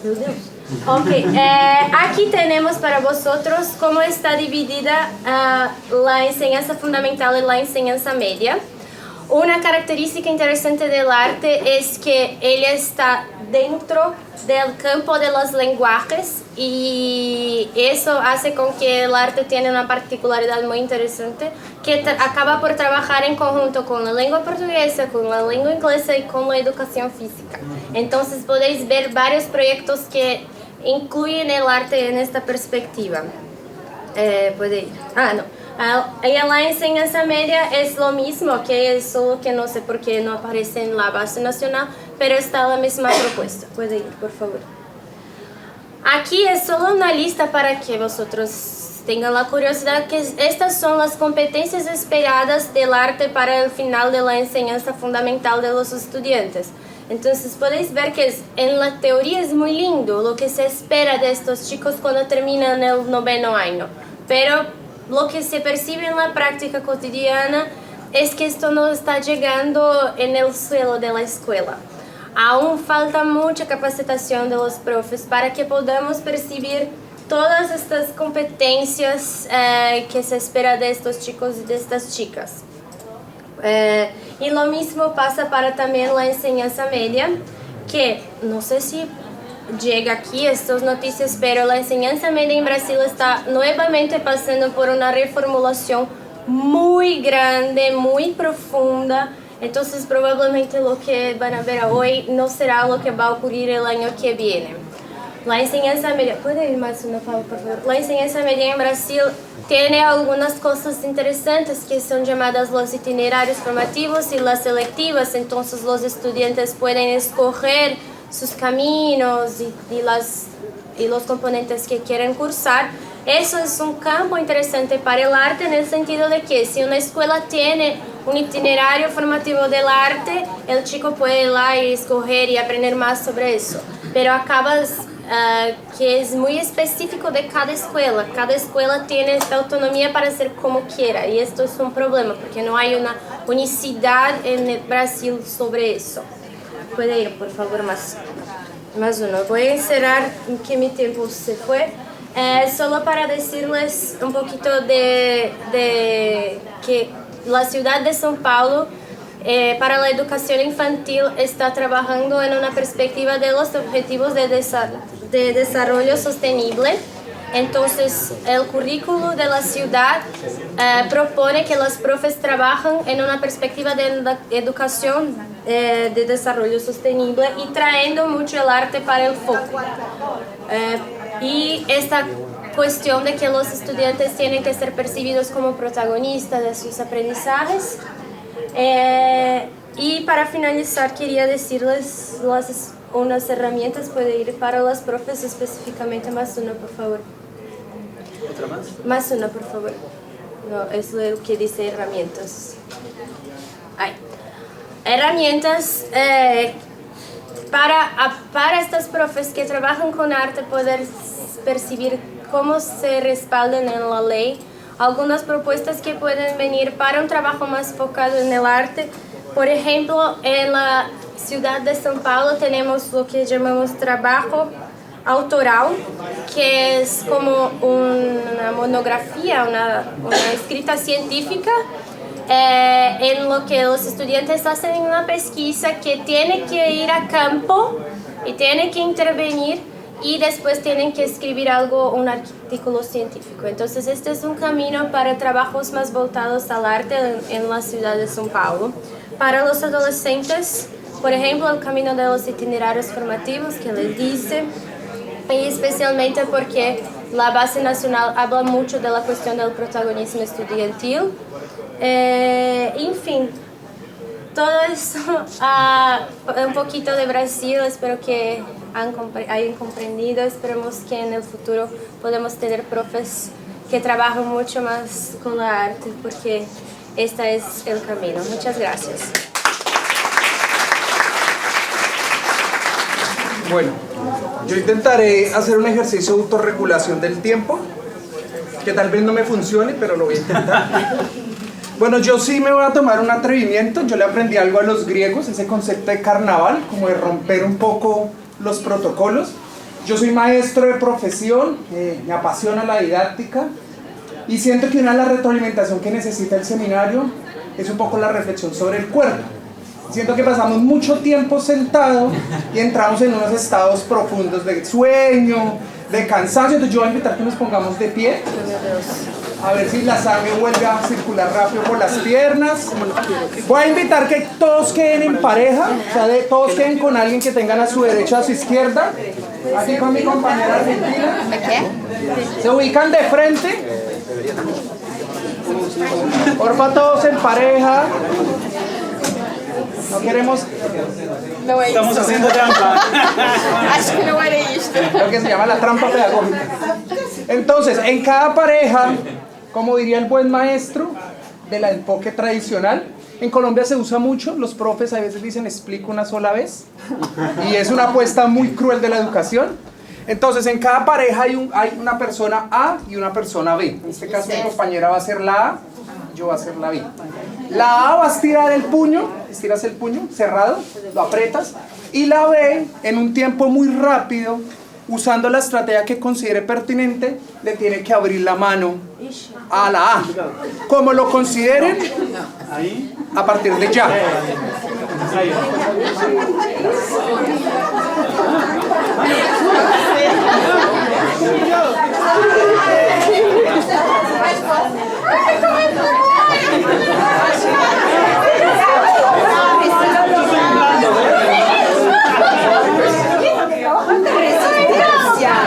Meu Deus. Ok, aquí tenemos para vosotros cómo está dividida la enseñanza fundamental y la enseñanza media. Una característica interesante del arte es que ella está dentro del campo de los lenguajes y eso hace con que el arte tiene una particularidad muy interesante que acaba por trabajar en conjunto con la lengua portuguesa, con la lengua inglesa y con la educación física. Entonces podéis ver varios proyectos que incluyen el arte en esta perspectiva. Puede ir. Y la enseñanza media es lo mismo, que es solo que no sé por qué no aparece en la base nacional, pero está la misma propuesta. Puede ir, por favor. Aquí es solo una lista para que vosotros tengan la curiosidad que estas son las competencias esperadas del arte para el final de la enseñanza fundamental de los estudiantes. Entonces podéis ver que en la teoría es muy lindo lo que se espera de estos chicos cuando terminan el 9º año, pero lo que se percibe en la práctica cotidiana es que esto no está llegando en el suelo de la escuela. Aún falta mucha capacitación de los profes para que podamos percibir todas estas competencias que se espera de estos chicos y de estas chicas. Y lo mismo pasa para también la enseñanza media, que no sé si llega aquí estas noticias, pero la enseñanza media en Brasil está nuevamente pasando por una reformulación muy grande, muy profunda. Entonces probablemente lo que van a ver hoy no será lo que va a ocurrir el año que viene. La enseñanza media, ¿puede ir más una por favor? La enseñanza media en Brasil tiene algunas cosas interesantes que son llamadas los itinerarios formativos y las selectivas. Entonces los estudiantes pueden escoger sus caminos y los componentes que quieren cursar. Eso es un campo interesante para el arte en el sentido de que si una escuela tiene un itinerario formativo del arte, el chico puede ir lá y escoger y aprender más sobre eso. Pero acabas que es muy específico de cada escuela. Cada escuela tiene esta autonomía para hacer como quiera y esto es un problema porque no hay una unicidad en el Brasil sobre eso. Puede ir, por favor, más uno. Voy a encerrar que mi tiempo se fue. Solo para decirles un poquito de que la ciudad de São Paulo para la educación infantil está trabajando en una perspectiva de los objetivos de desarrollo sostenible. Entonces, el currículo de la ciudad propone que los profes trabajan en una perspectiva de educación de desarrollo sostenible y trayendo mucho el arte para el foco. Y esta cuestión de que los estudiantes tienen que ser percibidos como protagonistas de sus aprendizajes. Y para finalizar quería decirles unas herramientas, puede ir para los profes específicamente, más una por favor. ¿Otra más? Más una por favor. No, es lo que dice herramientas. Herramientas para estos profes que trabajan con arte poder percibir cómo se respaldan en la ley, algunas propuestas que pueden venir para un trabajo más enfocado en el arte. Por ejemplo, en la ciudad de São Paulo tenemos lo que llamamos trabajo autoral, que es como una monografía, una escrita científica, en lo que los estudiantes hacen una pesquisa que tiene que ir a campo y tiene que intervenir y después tienen que escribir un artículo científico. Entonces este es un camino para trabajos más voltados al arte en la ciudad de São Paulo. Para los adolescentes, por ejemplo, el camino de los itinerarios formativos que les dice, y especialmente porque la base nacional habla mucho de la cuestión del protagonismo estudiantil. En fin, todo eso, un poquito de Brasil, espero que hayan comprendido. Esperemos que en el futuro podamos tener profes que trabajan mucho más con la arte, porque este es el camino. Muchas gracias. Bueno, yo intentaré hacer un ejercicio de autorregulación del tiempo, que tal vez no me funcione, pero lo voy a intentar. Bueno, yo sí me voy a tomar un atrevimiento. Yo le aprendí algo a los griegos, ese concepto de carnaval, como de romper un poco los protocolos. Yo soy maestro de profesión, me apasiona la didáctica y siento que una de las retroalimentaciones que necesita el seminario es un poco la reflexión sobre el cuerpo. Siento que pasamos mucho tiempo sentados y entramos en unos estados profundos de sueño, de cansancio. Entonces yo voy a invitar que nos pongamos de pie, a ver si la sangre vuelve a circular rápido por las piernas. Voy a invitar que todos queden en pareja, o sea, todos queden con alguien que tengan a su derecha o a su izquierda. Aquí con mi compañera argentina. Se ubican de frente. Porfa, todos en pareja. No queremos... Estamos haciendo trampa. Acho que não era isto. Lo que se llama la trampa pedagógica. Entonces, en cada pareja, como diría el buen maestro del enfoque tradicional, en Colombia se usa mucho, los profes a veces dicen explico una sola vez, y es una apuesta muy cruel de la educación. Entonces, en cada pareja hay una persona A y una persona B. En este caso, mi compañera va a ser la A, yo voy a ser la B. La A va a estirar el puño, estiras el puño cerrado, lo aprietas, y la B, en un tiempo muy rápido, usando la estrategia que considere pertinente, le tiene que abrir la mano a la A. Como lo consideren, a partir de ya.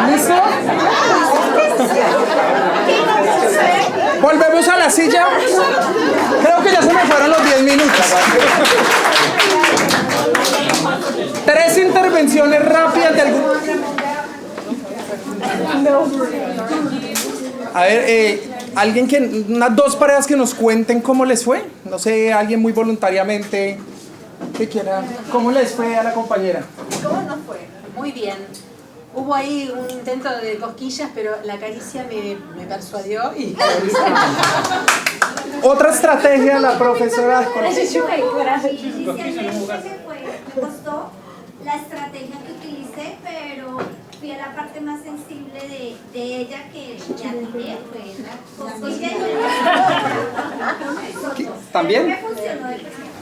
¿Listo? Volvemos a la silla. Creo que ya se me fueron los 10 minutos. 3 intervenciones rápidas de algún... A ver, alguien que... unas 2 parejas que nos cuenten cómo les fue. No sé, alguien muy voluntariamente que quiera... ¿Cómo les fue a la compañera? ¿Cómo nos fue? Muy bien. Hubo ahí un intento de cosquillas, pero la caricia me persuadió y... Otra estrategia, la profesora... Me gustó la estrategia que utilicé, pero fui a la parte más sensible de ella que ya tenía, pues la cosquilla y ¿También? me funcionó de perfecto.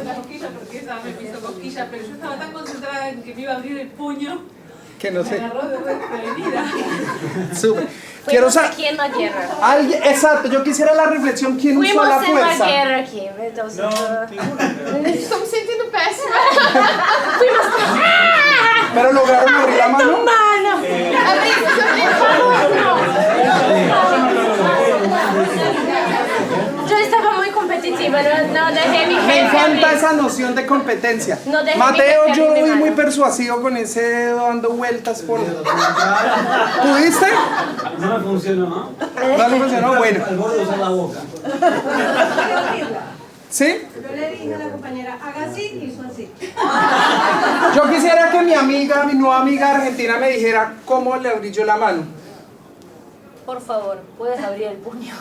La cosquilla, porque esa me hizo cosquilla, pero yo estaba tan concentrada en que me iba a abrir el puño Que no sé. me agarró de desprevenida. Súper. Quiero saber... aquí en la guerra. Alguien, exacto, yo quisiera la reflexión. ¿Quién usó Fuimos la en la fuerza? guerra aquí. Entonces, Estou me sentindo péssima. Pero lograron abrir la mano. Yo estaba muy competitiva, no dejé mi jefe. Me encanta abrir. esa noción de competencia. No deje Mateo, mi jefe yo lo abrir mi vi muy mano. persuasivo con ese dedo dando vueltas por... ¿Pudiste? No me funcionó. No le funcionó, bueno. Al borde usar la boca. ¿Sí? Yo le dije a la compañera, haga así y hizo así. Yo quisiera que mi amiga, mi nueva amiga argentina me dijera cómo le abrí yo la mano. Por favor, puedes abrir el puño.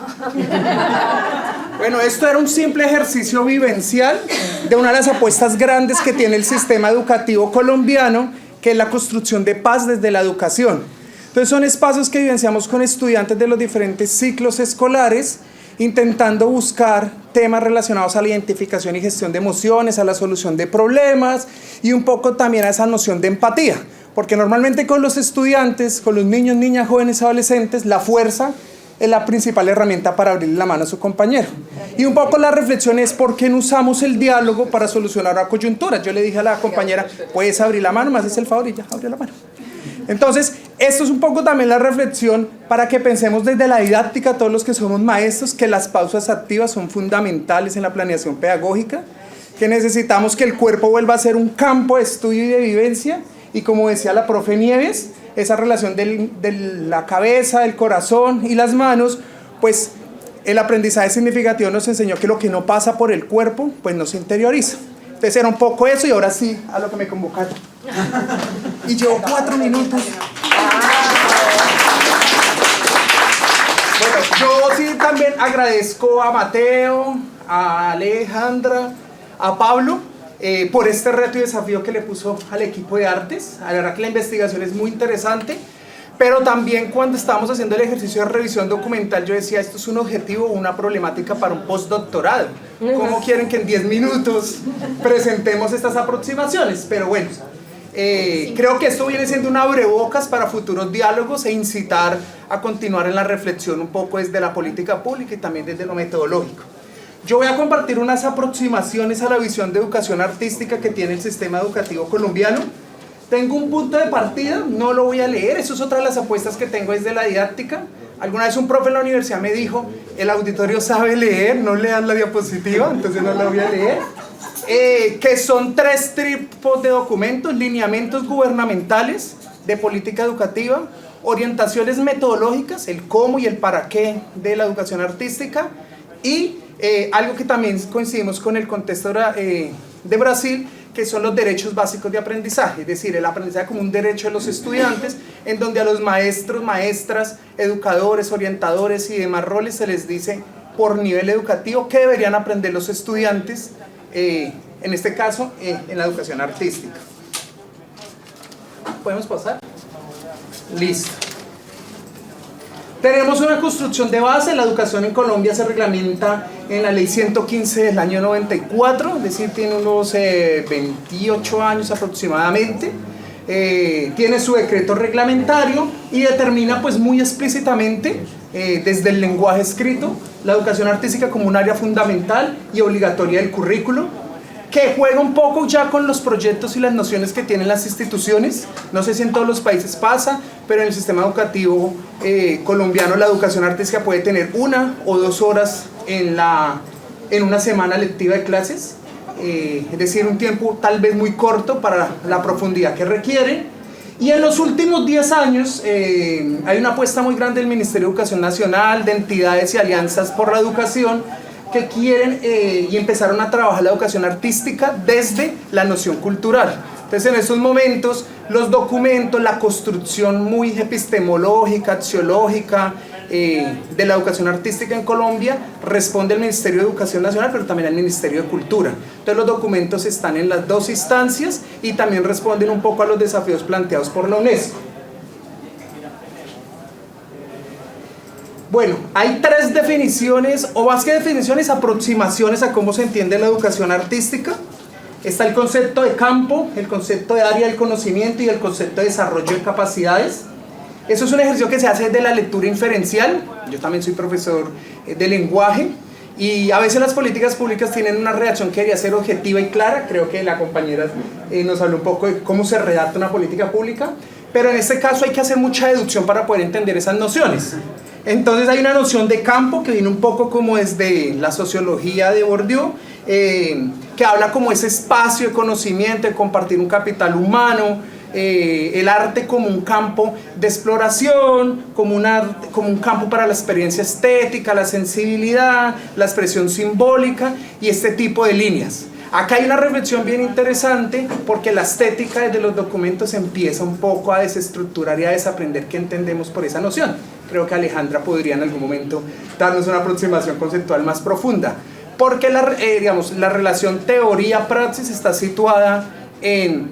Bueno, esto era un simple ejercicio vivencial de una de las apuestas grandes que tiene el sistema educativo colombiano, que es la construcción de paz desde la educación. Entonces son espacios que vivenciamos con estudiantes de los diferentes ciclos escolares, intentando buscar temas relacionados a la identificación y gestión de emociones, a la solución de problemas y un poco también a esa noción de empatía. Porque normalmente con los estudiantes, con los niños, niñas, jóvenes, adolescentes, la fuerza es la principal herramienta para abrirle la mano a su compañero. Y un poco la reflexión es por qué no usamos el diálogo para solucionar la coyuntura. Yo le dije a la compañera, puedes abrir la mano, me haces el favor y ya, abre la mano. Entonces, esto es un poco también la reflexión para que pensemos desde la didáctica, todos los que somos maestros, que las pausas activas son fundamentales en la planeación pedagógica, que necesitamos que el cuerpo vuelva a ser un campo de estudio y de vivencia, y como decía la profe Nieves, esa relación de la cabeza, el corazón y las manos, pues el aprendizaje significativo nos enseñó que lo que no pasa por el cuerpo, pues no se interioriza. Entonces era un poco eso y ahora sí, a lo que me convocaron. Y llevo 4 minutos. Bueno, yo sí también agradezco a Mateo, a Alejandra, a Pablo, por este reto y desafío que le puso al equipo de artes. La verdad que la investigación es muy interesante, pero también cuando estábamos haciendo el ejercicio de revisión documental yo decía, esto es un objetivo o una problemática para un postdoctorado. ¿Cómo quieren que en 10 minutos presentemos estas aproximaciones? Pero bueno, creo que esto viene siendo un abrebocas para futuros diálogos e incitar a continuar en la reflexión un poco desde la política pública y también desde lo metodológico. Yo voy a compartir unas aproximaciones a la visión de educación artística que tiene el sistema educativo colombiano. Tengo un punto de partida, no lo voy a leer, eso es otra de las apuestas que tengo desde la didáctica. Alguna vez un profe en la universidad me dijo, el auditorio sabe leer, no lean la diapositiva, entonces no la voy a leer. Que son 3 tipos de documentos: lineamientos gubernamentales de política educativa, orientaciones metodológicas, el cómo y el para qué de la educación artística, y algo que también coincidimos con el contexto de Brasil, que son los derechos básicos de aprendizaje, es decir, el aprendizaje como un derecho de los estudiantes, en donde a los maestros, maestras, educadores, orientadores y demás roles se les dice por nivel educativo qué deberían aprender los estudiantes, en este caso en la educación artística. ¿Podemos pasar? Listo. Tenemos una construcción de base. La educación en Colombia se reglamenta en la ley 115 del año 94, es decir, tiene unos 28 años aproximadamente. Tiene su decreto reglamentario y determina pues muy explícitamente desde el lenguaje escrito la educación artística como un área fundamental y obligatoria del currículo, que juega un poco ya con los proyectos y las nociones que tienen las instituciones. No sé si en todos los países pasa, pero en el sistema educativo colombiano la educación artística puede tener 1 o 2 horas en una semana lectiva de clases, es decir, un tiempo tal vez muy corto para la profundidad que requiere. Y en los últimos 10 años hay una apuesta muy grande del Ministerio de Educación Nacional, de entidades y alianzas por la educación, que quieren y empezaron a trabajar la educación artística desde la noción cultural. Entonces, en estos momentos, los documentos, la construcción muy epistemológica, axiológica de la educación artística en Colombia responde al Ministerio de Educación Nacional, pero también al Ministerio de Cultura. Entonces, los documentos están en las dos instancias y también responden un poco a los desafíos planteados por la UNESCO. Bueno, hay 3 definiciones, o más que definiciones, aproximaciones a cómo se entiende la educación artística. Está el concepto de campo, el concepto de área del conocimiento y el concepto de desarrollo de capacidades. Eso es un ejercicio que se hace desde la lectura inferencial. Yo también soy profesor de lenguaje y a veces las políticas públicas tienen una redacción que debería ser objetiva y clara. Creo que la compañera nos habló un poco de cómo se redacta una política pública, pero en este caso hay que hacer mucha deducción para poder entender esas nociones. Entonces hay una noción de campo que viene un poco como desde la sociología de Bourdieu, que habla como ese espacio de conocimiento, de compartir un capital humano, el arte como un campo de exploración, como un campo para la experiencia estética, la sensibilidad, la expresión simbólica y este tipo de líneas. Acá hay una reflexión bien interesante porque la estética desde los documentos empieza un poco a desestructurar y a desaprender qué entendemos por esa noción. Creo que Alejandra podría en algún momento darnos una aproximación conceptual más profunda, porque la relación teoría-praxis está situada en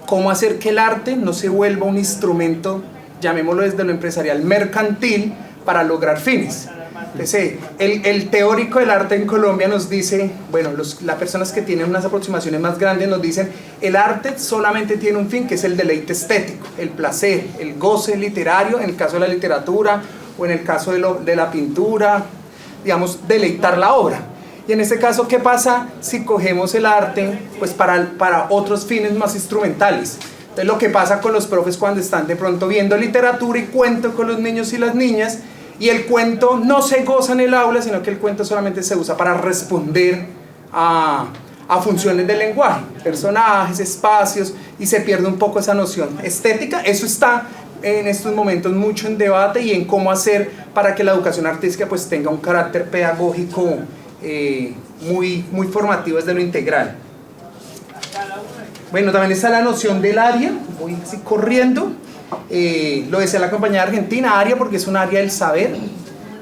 cómo hacer que el arte no se vuelva un instrumento, llamémoslo desde lo empresarial, mercantil, para lograr fines. Entonces, el teórico del arte en Colombia nos dice, bueno, las personas que tienen unas aproximaciones más grandes nos dicen, el arte solamente tiene un fin, que es el deleite estético, el placer, el goce literario, en el caso de la literatura, o en el caso de la pintura, digamos, deleitar la obra. Y en este caso, ¿qué pasa si cogemos el arte pues para otros fines más instrumentales? Entonces, lo que pasa con los profes cuando están de pronto viendo literatura y cuento con los niños y las niñas, y el cuento no se goza en el aula, sino que el cuento solamente se usa para responder a funciones del lenguaje, personajes, espacios, y se pierde un poco esa noción estética. Eso está en estos momentos mucho en debate y en cómo hacer para que la educación artística pues tenga un carácter pedagógico muy formativo desde lo integral. Bueno, también está la noción del área, voy así corriendo. Lo decía la compañera argentina, área porque es un área del saber,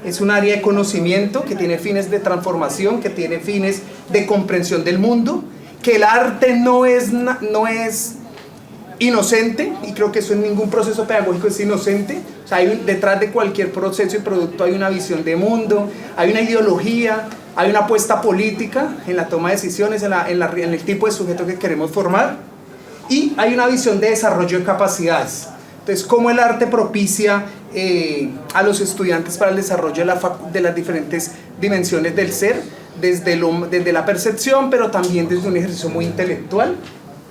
es un área de conocimiento que tiene fines de transformación, que tiene fines de comprensión del mundo, que el arte no es inocente, y creo que eso en ningún proceso pedagógico es inocente. O sea, detrás de cualquier proceso y producto hay una visión de mundo, hay una ideología, hay una apuesta política en la toma de decisiones, en el tipo de sujeto que queremos formar, y hay una visión de desarrollo de capacidades. Entonces, cómo el arte propicia a los estudiantes para el desarrollo de las diferentes dimensiones del ser, desde la percepción, pero también desde un ejercicio muy intelectual.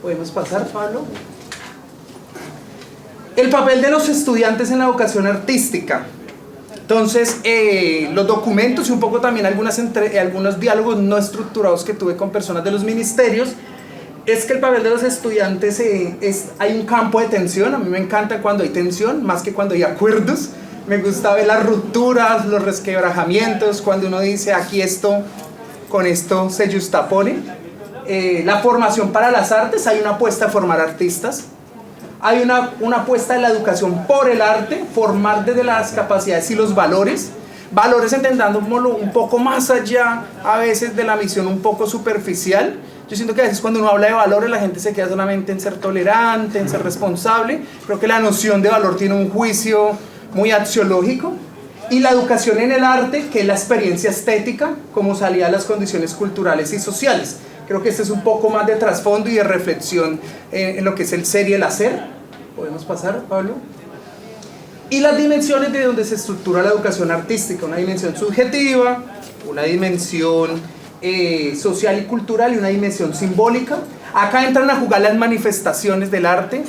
¿Podemos pasar, Pablo? El papel de los estudiantes en la educación artística. Entonces, los documentos y un poco también algunos diálogos no estructurados que tuve con personas de los ministerios, es que el papel de los estudiantes hay un campo de tensión. A mí me encanta cuando hay tensión, más que cuando hay acuerdos. Me gusta ver las rupturas, los resquebrajamientos, cuando uno dice aquí esto, con esto se justapone. La formación para las artes, hay una apuesta a formar artistas. Hay una apuesta en la educación por el arte, formar desde las capacidades y los valores. Valores entendándolo un poco más allá, a veces de la misión un poco superficial. Yo siento que a veces cuando uno habla de valores la gente se queda solamente en ser tolerante, en ser responsable. Creo que la noción de valor tiene un juicio muy axiológico. Y la educación en el arte, que es la experiencia estética como salida de las condiciones culturales y sociales. Creo que este es un poco más de trasfondo y de reflexión en lo que es el ser y el hacer. ¿Podemos pasar, Pablo? Y las dimensiones de donde se estructura la educación artística, una dimensión subjetiva, una dimensión social y cultural y una dimensión simbólica. Acá entran a jugar las manifestaciones del arte,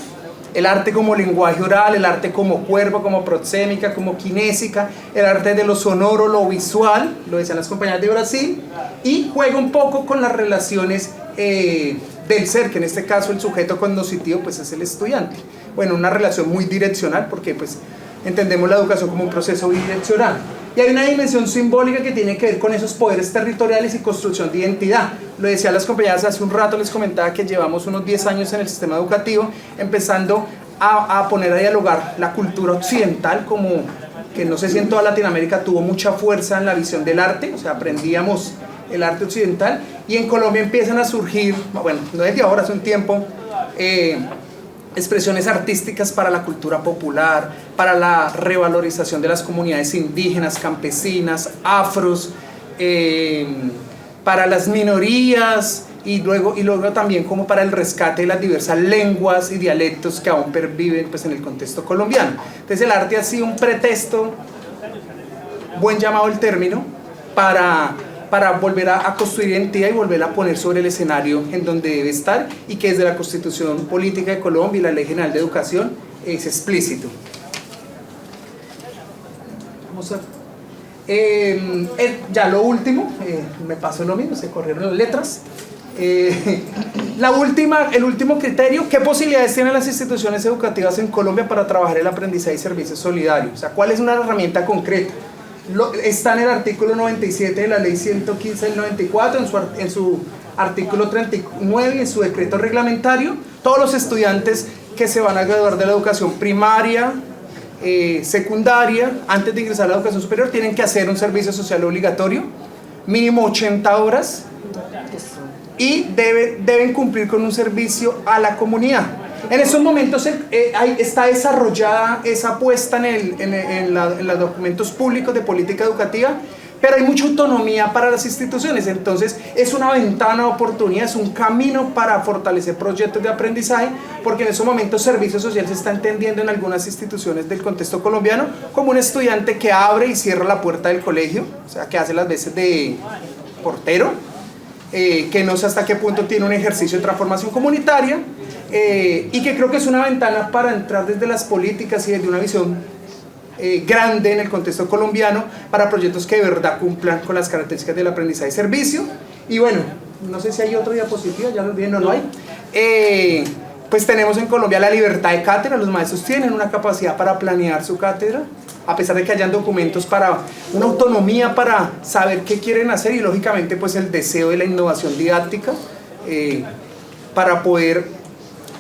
el arte como lenguaje oral, el arte como cuerpo, como proxémica, como kinésica, el arte de lo sonoro, lo visual, lo decían las compañeras de Brasil, y juega un poco con las relaciones del ser, que en este caso el sujeto cognoscitivo pues es el estudiante. Bueno, una relación muy direccional porque pues entendemos la educación como un proceso bidireccional. Y hay una dimensión simbólica que tiene que ver con esos poderes territoriales y construcción de identidad. Lo decía las compañeras hace un rato, les comentaba que llevamos unos 10 años en el sistema educativo empezando a poner a dialogar la cultura occidental, como que no sé si en toda Latinoamérica tuvo mucha fuerza en la visión del arte, o sea, aprendíamos el arte occidental, y en Colombia empiezan a surgir, bueno, no desde ahora, hace un tiempo, expresiones artísticas para la cultura popular, para la revalorización de las comunidades indígenas, campesinas, afros, para las minorías y luego también como para el rescate de las diversas lenguas y dialectos que aún perviven pues, en el contexto colombiano. Entonces el arte ha sido un pretexto, buen llamado el término, para volver a construir identidad y volver a poner sobre el escenario en donde debe estar y que desde la Constitución Política de Colombia y la Ley General de Educación es explícito. Vamos a... ya lo último, me pasó lo mismo, se corrieron las letras. El último criterio, ¿qué posibilidades tienen las instituciones educativas en Colombia para trabajar el aprendizaje y servicios solidarios? O sea, ¿cuál es una herramienta concreta? Está en el artículo 97 de la ley 115 del 94, en su artículo 39 y en su decreto reglamentario. Todos los estudiantes que se van a graduar de la educación primaria, secundaria, antes de ingresar a la educación superior, tienen que hacer un servicio social obligatorio, mínimo 80 horas, y deben cumplir con un servicio a la comunidad. En estos momentos está desarrollada esa apuesta en los documentos públicos de política educativa, pero hay mucha autonomía para las instituciones, entonces es una ventana de oportunidad, es un camino para fortalecer proyectos de aprendizaje, porque en estos momentos servicio social se está entendiendo en algunas instituciones del contexto colombiano como un estudiante que abre y cierra la puerta del colegio, o sea, que hace las veces de portero, que no sé hasta qué punto tiene un ejercicio de transformación comunitaria, y que creo que es una ventana para entrar desde las políticas y desde una visión grande en el contexto colombiano para proyectos que de verdad cumplan con las características del aprendizaje y servicio. Y bueno, no sé si hay otra diapositiva, ya lo olvidé, no hay. Pues tenemos en Colombia la libertad de cátedra, los maestros tienen una capacidad para planear su cátedra, a pesar de que hayan documentos para una autonomía para saber qué quieren hacer y lógicamente pues el deseo de la innovación didáctica para poder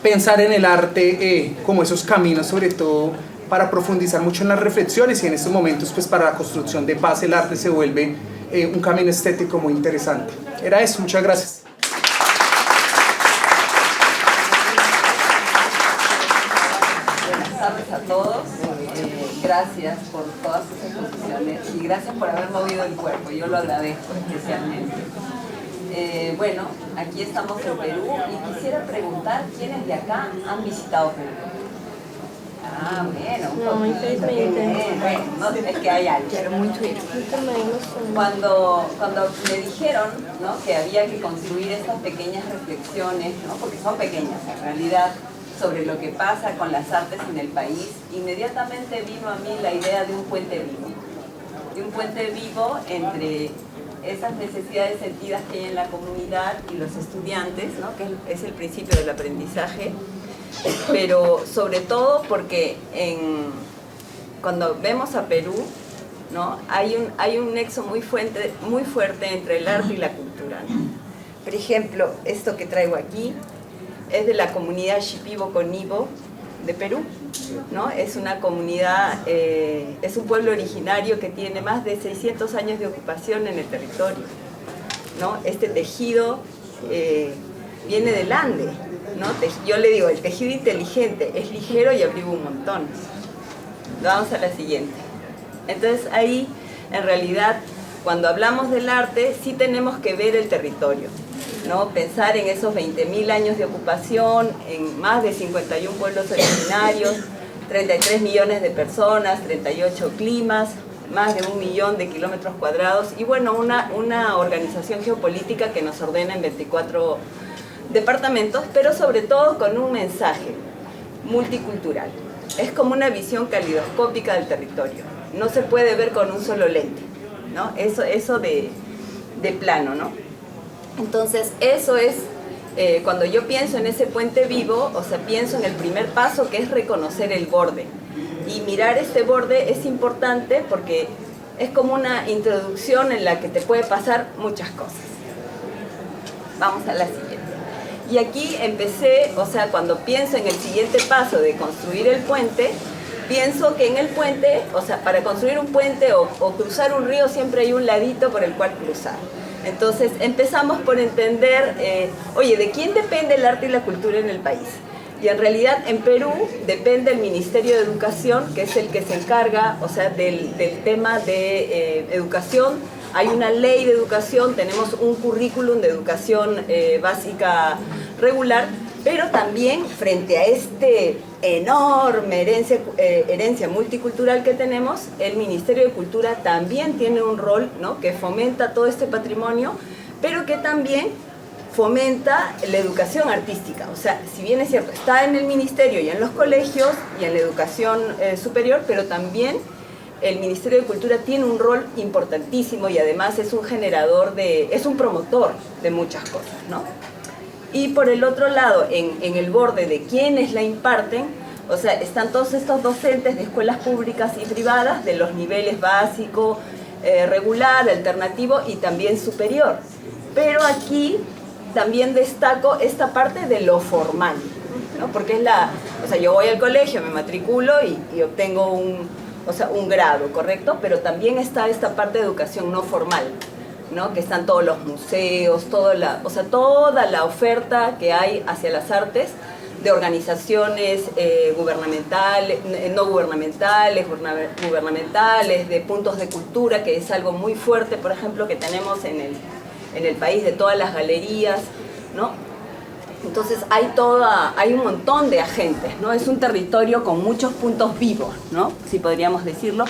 pensar en el arte como esos caminos, sobre todo para profundizar mucho en las reflexiones, y en estos momentos pues para la construcción de paz el arte se vuelve un camino estético muy interesante. Era eso, muchas gracias. Buenas tardes a todos, gracias por todas sus exposiciones y gracias por haber movido el cuerpo, yo lo agradezco especialmente. Bueno, aquí estamos en Perú y quisiera preguntar quiénes de acá han visitado Perú. Ah, bueno, un poquito. Bueno, no, es que hay algo. Cuando me dijeron, ¿no?, que había que construir estas pequeñas reflexiones, ¿no?, porque son pequeñas en realidad, sobre lo que pasa con las artes en el país, inmediatamente vino a mí la idea de un puente vivo. De un puente vivo entre esas necesidades sentidas que hay en la comunidad y los estudiantes, ¿no? Que es el principio del aprendizaje, pero sobre todo porque cuando vemos a Perú, ¿no? hay un nexo muy fuerte entre el arte y la cultura, ¿no? Por ejemplo, esto que traigo aquí es de la comunidad Shipibo-Conibo de Perú, ¿no? Es una comunidad, es un pueblo originario que tiene más de 600 años de ocupación en el territorio, ¿no? Este tejido viene del Ande, ¿no? Yo le digo, el tejido inteligente, es ligero y abriga un montón. Vamos a la siguiente. Entonces ahí, en realidad, cuando hablamos del arte, sí tenemos que ver el territorio, ¿no? Pensar en esos 20.000 años de ocupación, en más de 51 pueblos originarios, 33 millones de personas, 38 climas, más de 1 millón de kilómetros cuadrados y bueno, una organización geopolítica que nos ordena en 24 departamentos, pero sobre todo con un mensaje multicultural. Es como una visión calidoscópica del territorio. No se puede ver con un solo lente, ¿no? Eso de plano, ¿no? Entonces, eso es, cuando yo pienso en ese puente vivo, o sea, pienso en el primer paso que es reconocer el borde. Y mirar este borde es importante porque es como una introducción en la que te puede pasar muchas cosas. Vamos a la siguiente. Y aquí empecé, o sea, cuando pienso en el siguiente paso de construir el puente, pienso que en el puente, o sea, para construir un puente o cruzar un río siempre hay un ladito por el cual cruzar. Entonces empezamos por entender, oye, ¿de quién depende el arte y la cultura en el país? Y en realidad en Perú depende el Ministerio de Educación, que es el que se encarga, o sea, del tema de educación. Hay una ley de educación, tenemos un currículum de educación básica regular, pero también frente a este enorme herencia multicultural que tenemos, el Ministerio de Cultura también tiene un rol, ¿no? Que fomenta todo este patrimonio, pero que también fomenta la educación artística. O sea, si bien es cierto, está en el ministerio y en los colegios y en la educación superior, pero también el Ministerio de Cultura tiene un rol importantísimo y además es un generador es un promotor de muchas cosas, ¿no? Y por el otro lado, en el borde de quienes la imparten, o sea, están todos estos docentes de escuelas públicas y privadas de los niveles básico, regular, alternativo y también superior. Pero aquí también destaco esta parte de lo formal, ¿no? Porque es o sea, yo voy al colegio, me matriculo y obtengo un grado, ¿correcto? Pero también está esta parte de educación no formal, ¿no? Que están todos los museos, toda la oferta que hay hacia las artes de organizaciones gubernamentales, no gubernamentales, gubernamentales, de puntos de cultura, que es algo muy fuerte, por ejemplo, que tenemos en el país, de todas las galerías, ¿no? Entonces hay un montón de agentes, ¿no? Es un territorio con muchos puntos vivos, ¿no? Si podríamos decirlo,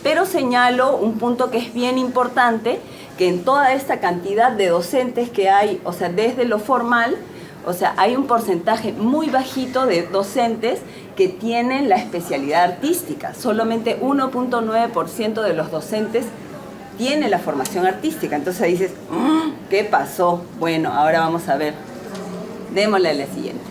pero señalo un punto que es bien importante, que en toda esta cantidad de docentes que hay, o sea, desde lo formal, o sea, hay un porcentaje muy bajito de docentes que tienen la especialidad artística. Solamente 1.9% de los docentes tiene la formación artística. Entonces dices, ¿qué pasó? Bueno, ahora vamos a ver. Démosle a la siguiente.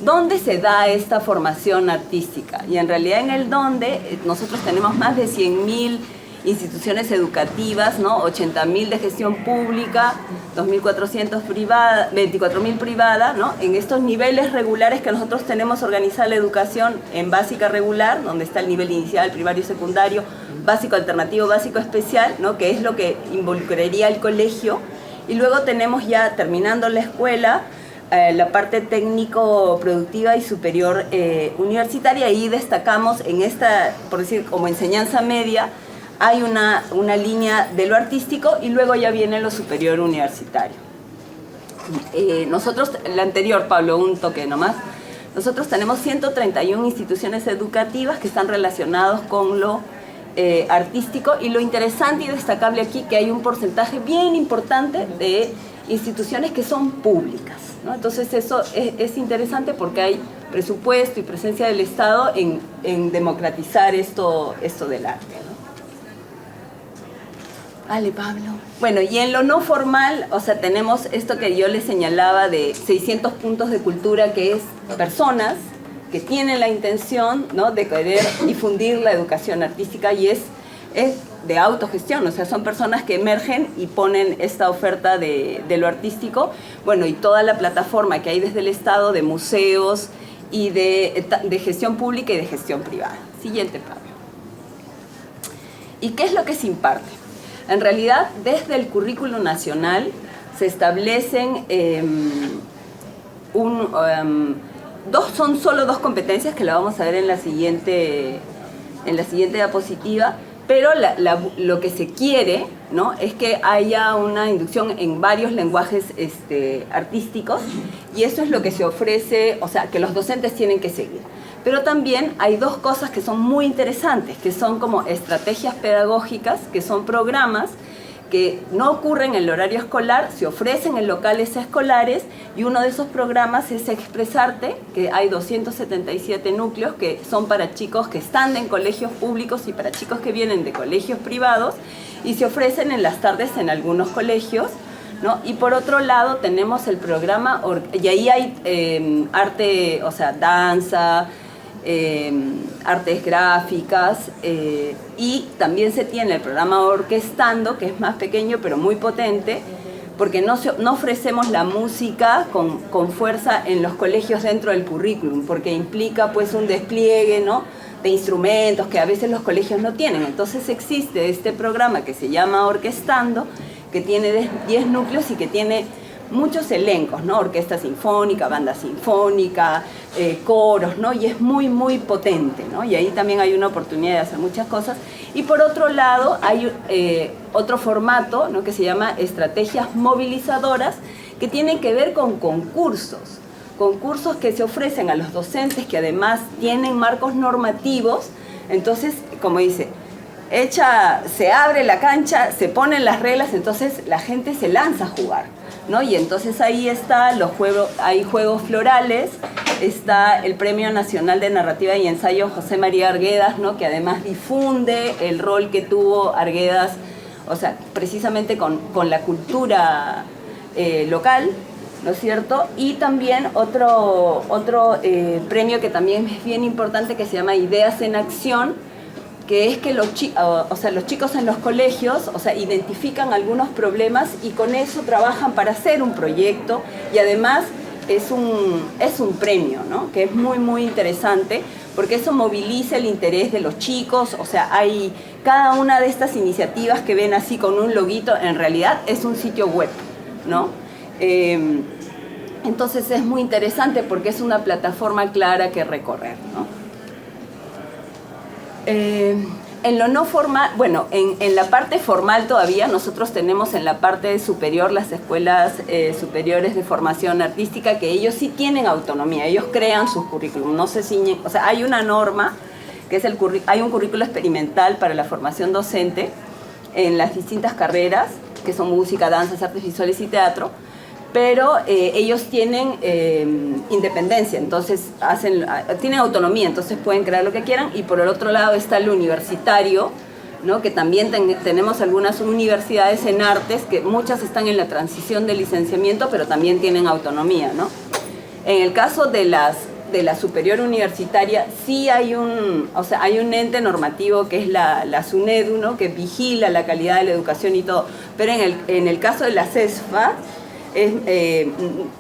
¿Dónde se da esta formación artística? Y en realidad en el dónde nosotros tenemos más de 100.000 instituciones educativas, ¿no? 80.000 de gestión pública, 2.400 privada, 24.000 privada, ¿no? En estos niveles regulares que nosotros tenemos organizada la educación en básica regular, donde está el nivel inicial, primario y secundario, básico alternativo, básico especial, ¿no? Que es lo que involucraría el colegio. Y luego tenemos ya, terminando la escuela, la parte técnico-productiva y superior universitaria. Ahí destacamos en esta, por decir, como enseñanza media, hay una línea de lo artístico y luego ya viene lo superior universitario. Nosotros, la anterior, Pablo, un toque nomás, nosotros tenemos 131 instituciones educativas que están relacionadas con lo artístico, y lo interesante y destacable aquí que hay un porcentaje bien importante de instituciones que son públicas, ¿no? Entonces eso es interesante porque hay presupuesto y presencia del Estado en democratizar esto del arte, ¿no? Dale, Pablo. Bueno, y en lo no formal, o sea, tenemos esto que yo les señalaba de 600 puntos de cultura, que es personas que tienen la intención, ¿no?, de querer difundir la educación artística, y es de autogestión, o sea, son personas que emergen y ponen esta oferta de lo artístico. Bueno, y toda la plataforma que hay desde el Estado de museos y de gestión pública y de gestión privada. Siguiente, Pablo. ¿Y qué es lo que se imparte? En realidad, desde el currículum nacional se establecen son solo dos competencias que la vamos a ver en la siguiente diapositiva, pero lo que se quiere, ¿no?, es que haya una inducción en varios lenguajes artísticos, y eso es lo que se ofrece, o sea, que los docentes tienen que seguir. Pero también hay dos cosas que son muy interesantes, que son como estrategias pedagógicas, que son programas que no ocurren en el horario escolar, se ofrecen en locales escolares, y uno de esos programas es Expresarte, que hay 277 núcleos que son para chicos que están en colegios públicos y para chicos que vienen de colegios privados, y se ofrecen en las tardes en algunos colegios, ¿no? Y por otro lado tenemos el programa, y ahí hay arte, o sea, danza, artes gráficas, y también se tiene el programa Orquestando, que es más pequeño pero muy potente, porque no ofrecemos la música con fuerza en los colegios dentro del currículum, porque implica pues un despliegue, ¿no?, de instrumentos que a veces los colegios no tienen. Entonces existe este programa que se llama Orquestando, que tiene 10 núcleos y que tiene muchos elencos, ¿no?, orquesta sinfónica, banda sinfónica, coros, ¿no?, y es muy, muy potente, ¿no?, y ahí también hay una oportunidad de hacer muchas cosas. Y por otro lado hay otro formato, ¿no?, que se llama estrategias movilizadoras, que tienen que ver con concursos que se ofrecen a los docentes, que además tienen marcos normativos. Entonces, como dice, se abre la cancha, se ponen las reglas, entonces la gente se lanza a jugar, ¿no? Y entonces ahí está hay juegos florales, está el Premio Nacional de Narrativa y Ensayo José María Arguedas, ¿no?, que además difunde el rol que tuvo Arguedas, o sea, precisamente con la cultura local, ¿no es cierto? Y también otro premio que también es bien importante, que se llama Ideas en Acción, que es que los chicos en los colegios, o sea, identifican algunos problemas y con eso trabajan para hacer un proyecto, y además es un premio, ¿no?, que es muy, muy interesante, porque eso moviliza el interés de los chicos. O sea, hay cada una de estas iniciativas que ven así con un loguito, en realidad es un sitio web, ¿no? Entonces es muy interesante porque es una plataforma clara que recorrer, ¿no? En lo no formal, bueno, en la parte formal todavía nosotros tenemos en la parte superior las escuelas superiores de formación artística, que ellos sí tienen autonomía, ellos crean sus currículum, no se ciñen, o sea, hay una norma que es hay un currículo experimental para la formación docente en las distintas carreras, que son música, danzas, artes visuales y teatro, pero ellos tienen independencia, entonces tienen autonomía, entonces pueden crear lo que quieran. Y por el otro lado está el universitario, ¿no?, que también tenemos algunas universidades en artes, que muchas están en la transición de licenciamiento, pero también tienen autonomía, ¿no? En el caso de la superior universitaria, sí hay un ente normativo que es la SUNEDU, ¿no?, que vigila la calidad de la educación y todo, pero en el caso de la CESFA,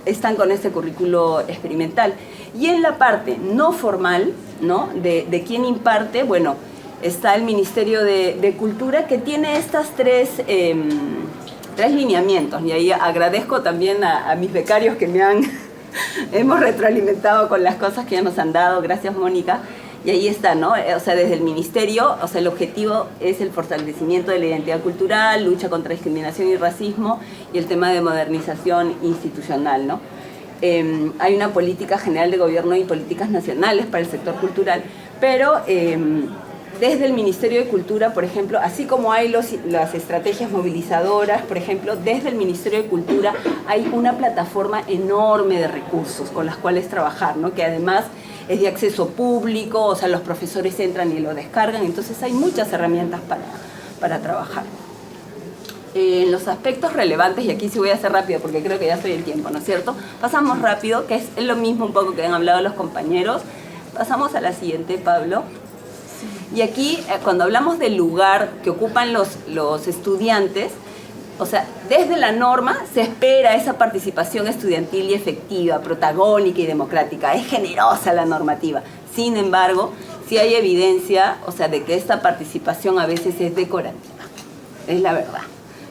están con este currículo experimental. Y en la parte no formal, ¿no?, de quién imparte, bueno, está el Ministerio de Cultura, que tiene estas tres lineamientos, y ahí agradezco también a mis becarios que hemos retroalimentado con las cosas que ya nos han dado. Gracias, Mónica. Y ahí está, ¿no? O sea, desde el ministerio, o sea, el objetivo es el fortalecimiento de la identidad cultural, lucha contra discriminación y racismo, y el tema de modernización institucional, ¿no? Hay una política general de gobierno y políticas nacionales para el sector cultural, pero desde el Ministerio de Cultura, por ejemplo, así como hay las estrategias movilizadoras, por ejemplo, desde el Ministerio de Cultura hay una plataforma enorme de recursos con las cuales trabajar, ¿no?, que además es de acceso público, o sea, los profesores entran y lo descargan, entonces hay muchas herramientas para trabajar. los aspectos relevantes, y aquí sí voy a hacer rápido porque creo que ya estoy en tiempo, ¿no es cierto? Pasamos rápido, que es lo mismo un poco que han hablado los compañeros. Pasamos a la siguiente, Pablo. Y aquí, cuando hablamos del lugar que ocupan los estudiantes, o sea, desde la norma se espera esa participación estudiantil y efectiva, protagónica y democrática. Es generosa la normativa. Sin embargo, sí hay evidencia, o sea, de que esta participación a veces es decorativa. Es la verdad,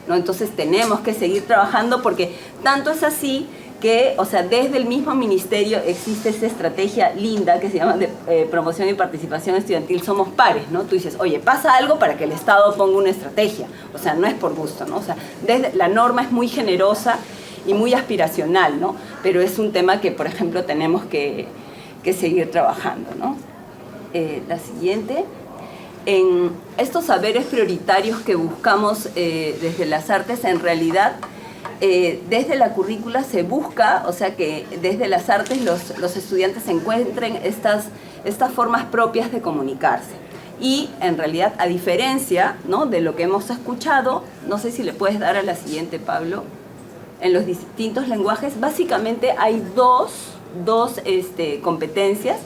¿no? Entonces tenemos que seguir trabajando porque tanto es así que, o sea, desde el mismo ministerio existe esta estrategia linda que se llama de promoción y participación estudiantil. Somos pares, ¿no? Tú dices, oye, pasa algo para que el Estado ponga una estrategia. O sea, no es por gusto, ¿no? O sea, desde, la norma es muy generosa y muy aspiracional, ¿no? Pero es un tema que, por ejemplo, tenemos que seguir trabajando, ¿no? La siguiente. En estos saberes prioritarios que buscamos desde las artes, en realidad, desde la currícula se busca, o sea que desde las artes los estudiantes encuentren estas formas propias de comunicarse. Y en realidad, a diferencia, ¿no?, de lo que hemos escuchado, no sé si le puedes dar a la siguiente, Pablo, en los distintos lenguajes, básicamente hay dos competencias.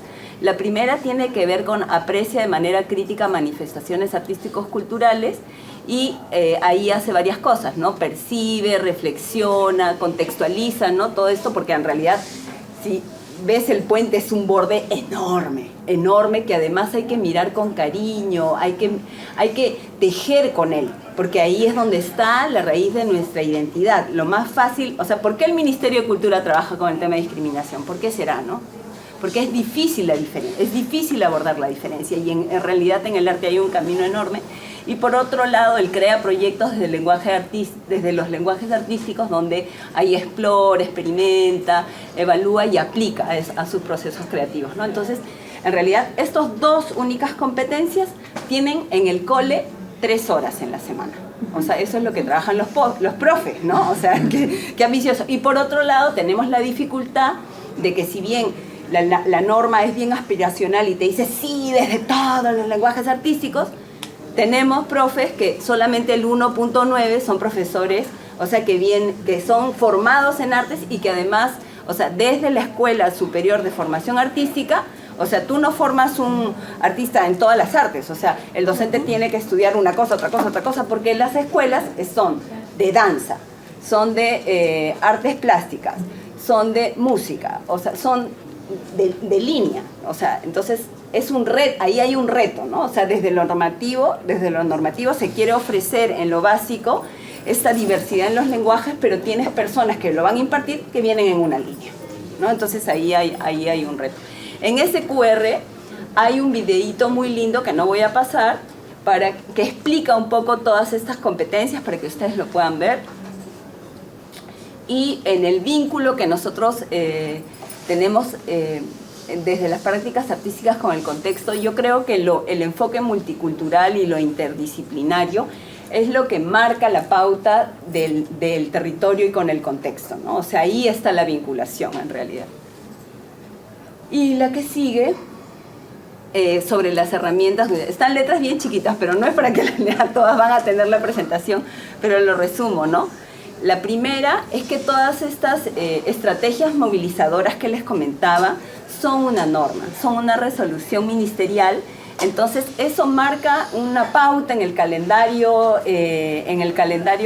La primera tiene que ver con aprecia de manera crítica manifestaciones artísticos culturales y ahí hace varias cosas, ¿no? Percibe, reflexiona, contextualiza, ¿no? Todo esto porque en realidad, si ves el puente, es un borde enorme, enorme, que además hay que mirar con cariño, hay que tejer con él, porque ahí es donde está la raíz de nuestra identidad. Lo más fácil, o sea, ¿por qué el Ministerio de Cultura trabaja con el tema de discriminación? ¿Por qué será, no? Porque es difícil la diferencia, es difícil abordar la diferencia y en realidad en el arte hay un camino enorme. Y por otro lado, él crea proyectos desde los lenguajes artísticos donde ahí explora, experimenta, evalúa y aplica a sus procesos creativos, ¿no? Entonces, en realidad, estas dos únicas competencias tienen en el cole 3 horas en la semana. O sea, eso es lo que trabajan los profes, ¿no? O sea, qué ambicioso. Y por otro lado, tenemos la dificultad de que si bien la norma es bien aspiracional y te dice sí desde todos los lenguajes artísticos, tenemos profes que solamente el 1.9 son profesores, o sea, que son formados en artes y que además, o sea, desde la Escuela Superior de Formación Artística, o sea, tú no formas un artista en todas las artes, o sea, el docente tiene que estudiar una cosa, otra cosa, otra cosa, porque las escuelas son de danza, son de artes plásticas, son de música, o sea, son de línea, o sea, entonces es un reto, ahí hay un reto, ¿no? O sea, desde lo normativo se quiere ofrecer en lo básico esta diversidad en los lenguajes, pero tienes personas que lo van a impartir que vienen en una línea, ¿no? Entonces ahí hay un reto. En ese QR hay un videíto muy lindo que no voy a pasar, que explica un poco todas estas competencias para que ustedes lo puedan ver. Y en el vínculo que nosotros tenemos desde las prácticas artísticas con el contexto, yo creo que el enfoque multicultural y lo interdisciplinario es lo que marca la pauta del territorio y con el contexto, ¿no? O sea, ahí está la vinculación en realidad. Y la que sigue, sobre las herramientas, están letras bien chiquitas, pero no es para que las lean todas, van a tener la presentación, pero lo resumo, ¿no? La primera es que todas estas estrategias movilizadoras que les comentaba son una norma, son una resolución ministerial. Entonces eso marca una pauta en el calendario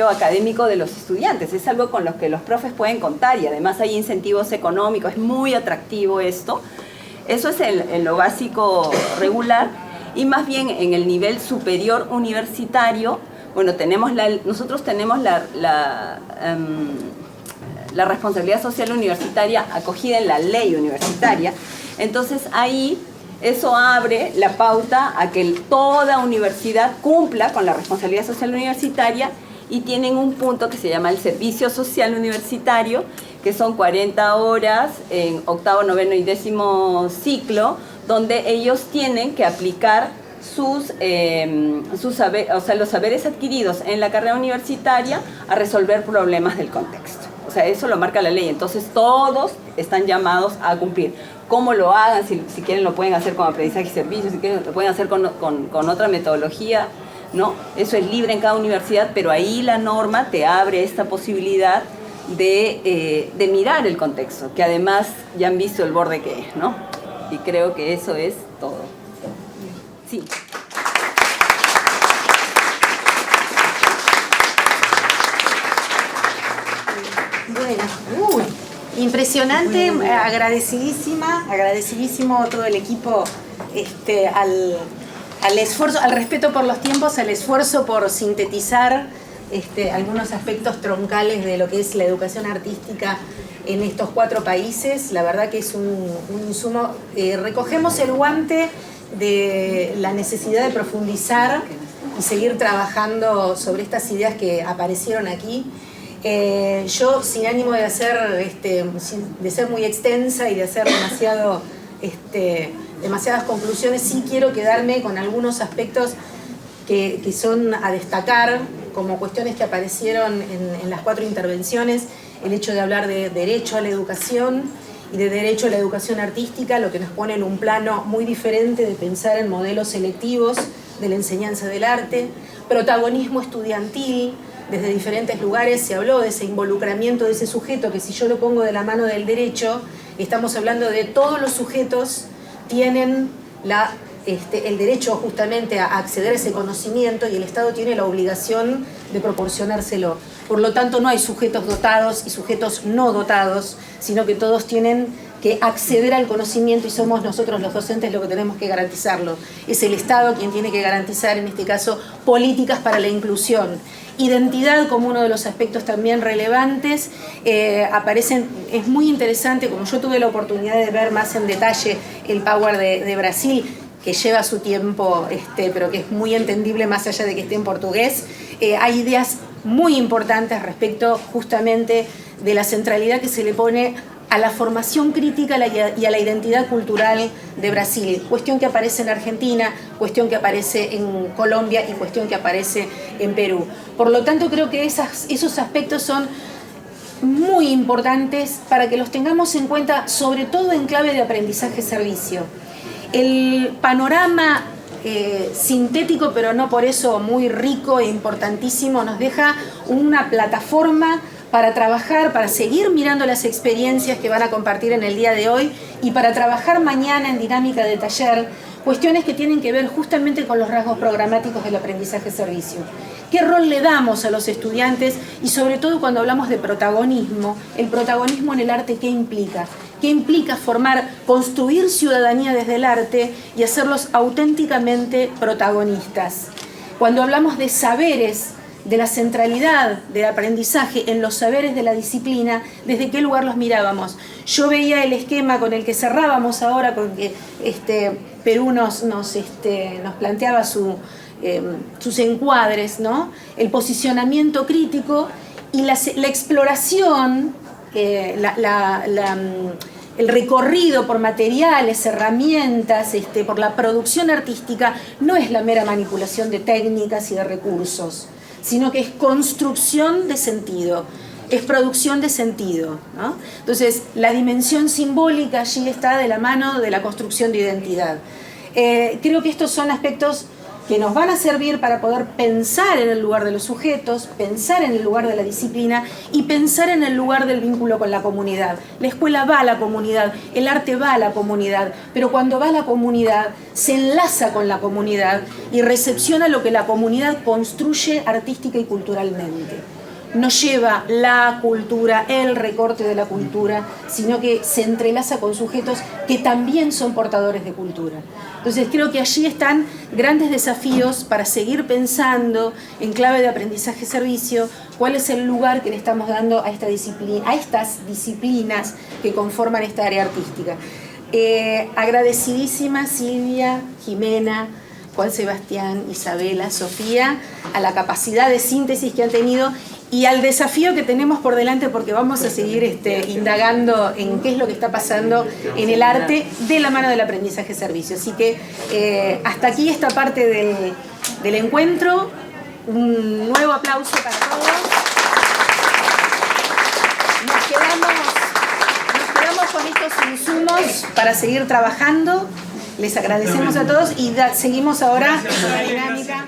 académico de los estudiantes. Es algo con lo que los profes pueden contar y además hay incentivos económicos, es muy atractivo esto. Eso es en lo básico regular y más bien en el nivel superior universitario. Bueno, nosotros tenemos la responsabilidad social universitaria acogida en la ley universitaria. Entonces ahí eso abre la pauta a que toda universidad cumpla con la responsabilidad social universitaria y tienen un punto que se llama el servicio social universitario, que son 40 horas en octavo, noveno y 10º ciclo, donde ellos tienen que aplicar los saberes adquiridos en la carrera universitaria a resolver problemas del contexto. O sea, eso lo marca la ley. Entonces, todos están llamados a cumplir. ¿Cómo lo hagan? Si quieren, lo pueden hacer con aprendizaje y servicios. Si quieren, lo pueden hacer con otra metodología. ¿no? Eso es libre en cada universidad, pero ahí la norma te abre esta posibilidad de mirar el contexto, que además ya han visto el borde que es, ¿no? Y creo que eso es todo. Sí. Bueno, impresionante, agradecidísimo todo el equipo al esfuerzo, al respeto por los tiempos, al esfuerzo por sintetizar algunos aspectos troncales de lo que es la educación artística en estos 4 países. La verdad que es un insumo. Recogemos el guante de la necesidad de profundizar y seguir trabajando sobre estas ideas que aparecieron aquí. Yo, sin ánimo de ser muy extensa y de hacer demasiadas conclusiones, sí quiero quedarme con algunos aspectos que son a destacar como cuestiones que aparecieron en las 4 intervenciones. El hecho de hablar de derecho a la educación y de derecho a la educación artística, lo que nos pone en un plano muy diferente de pensar en modelos selectivos de la enseñanza del arte. Protagonismo estudiantil, desde diferentes lugares se habló de ese involucramiento de ese sujeto, que si yo lo pongo de la mano del derecho, estamos hablando de todos los sujetos tienen el derecho justamente a acceder a ese conocimiento y el Estado tiene la obligación de proporcionárselo. Por lo tanto, no hay sujetos dotados y sujetos no dotados, sino que todos tienen que acceder al conocimiento y somos nosotros los docentes los que tenemos que garantizarlo. Es el Estado quien tiene que garantizar, en este caso, políticas para la inclusión. Identidad como uno de los aspectos también relevantes, aparecen, es muy interesante, como yo tuve la oportunidad de ver más en detalle el Power de Brasil, que lleva su tiempo, pero que es muy entendible más allá de que esté en portugués. Hay ideas muy importantes respecto justamente de la centralidad que se le pone a la formación crítica y a la identidad cultural de Brasil. Cuestión que aparece en Argentina, cuestión que aparece en Colombia y cuestión que aparece en Perú. Por lo tanto, creo que esos aspectos son muy importantes para que los tengamos en cuenta, sobre todo en clave de aprendizaje-servicio. El panorama sintético, pero no por eso muy rico e importantísimo, nos deja una plataforma para trabajar, para seguir mirando las experiencias que van a compartir en el día de hoy y para trabajar mañana en dinámica de taller, cuestiones que tienen que ver justamente con los rasgos programáticos del aprendizaje-servicio. ¿Qué rol le damos a los estudiantes? Y sobre todo cuando hablamos de protagonismo, el protagonismo en el arte, ¿qué implica? ¿Qué implica construir ciudadanía desde el arte y hacerlos auténticamente protagonistas? Cuando hablamos de saberes, de la centralidad del aprendizaje en los saberes de la disciplina, ¿desde qué lugar los mirábamos? Yo veía el esquema con el que cerrábamos ahora, porque Perú nos planteaba sus encuadres, ¿no? El posicionamiento crítico y la exploración, el recorrido por materiales, herramientas, por la producción artística, no es la mera manipulación de técnicas y de recursos, sino que es construcción de sentido, es producción de sentido, ¿no? Entonces, la dimensión simbólica allí está de la mano de la construcción de identidad. Creo que estos son aspectos que nos van a servir para poder pensar en el lugar de los sujetos, pensar en el lugar de la disciplina y pensar en el lugar del vínculo con la comunidad. La escuela va a la comunidad, el arte va a la comunidad, pero cuando va a la comunidad se enlaza con la comunidad y recepciona lo que la comunidad construye artística y culturalmente. No lleva la cultura, el recorte de la cultura, sino que se entrelaza con sujetos que también son portadores de cultura. Entonces creo que allí están grandes desafíos para seguir pensando en clave de aprendizaje-servicio, cuál es el lugar que le estamos dando a estas disciplinas que conforman esta área artística. Agradecidísima Silvia, Jimena, Juan Sebastián, Isabela, Sofía, a la capacidad de síntesis que han tenido y al desafío que tenemos por delante, porque vamos a seguir indagando en qué es lo que está pasando en el arte de la mano del aprendizaje-servicio. Así que hasta aquí esta parte del encuentro. Un nuevo aplauso para todos. Nos quedamos con estos insumos para seguir trabajando. Les agradecemos a todos y seguimos ahora con la dinámica.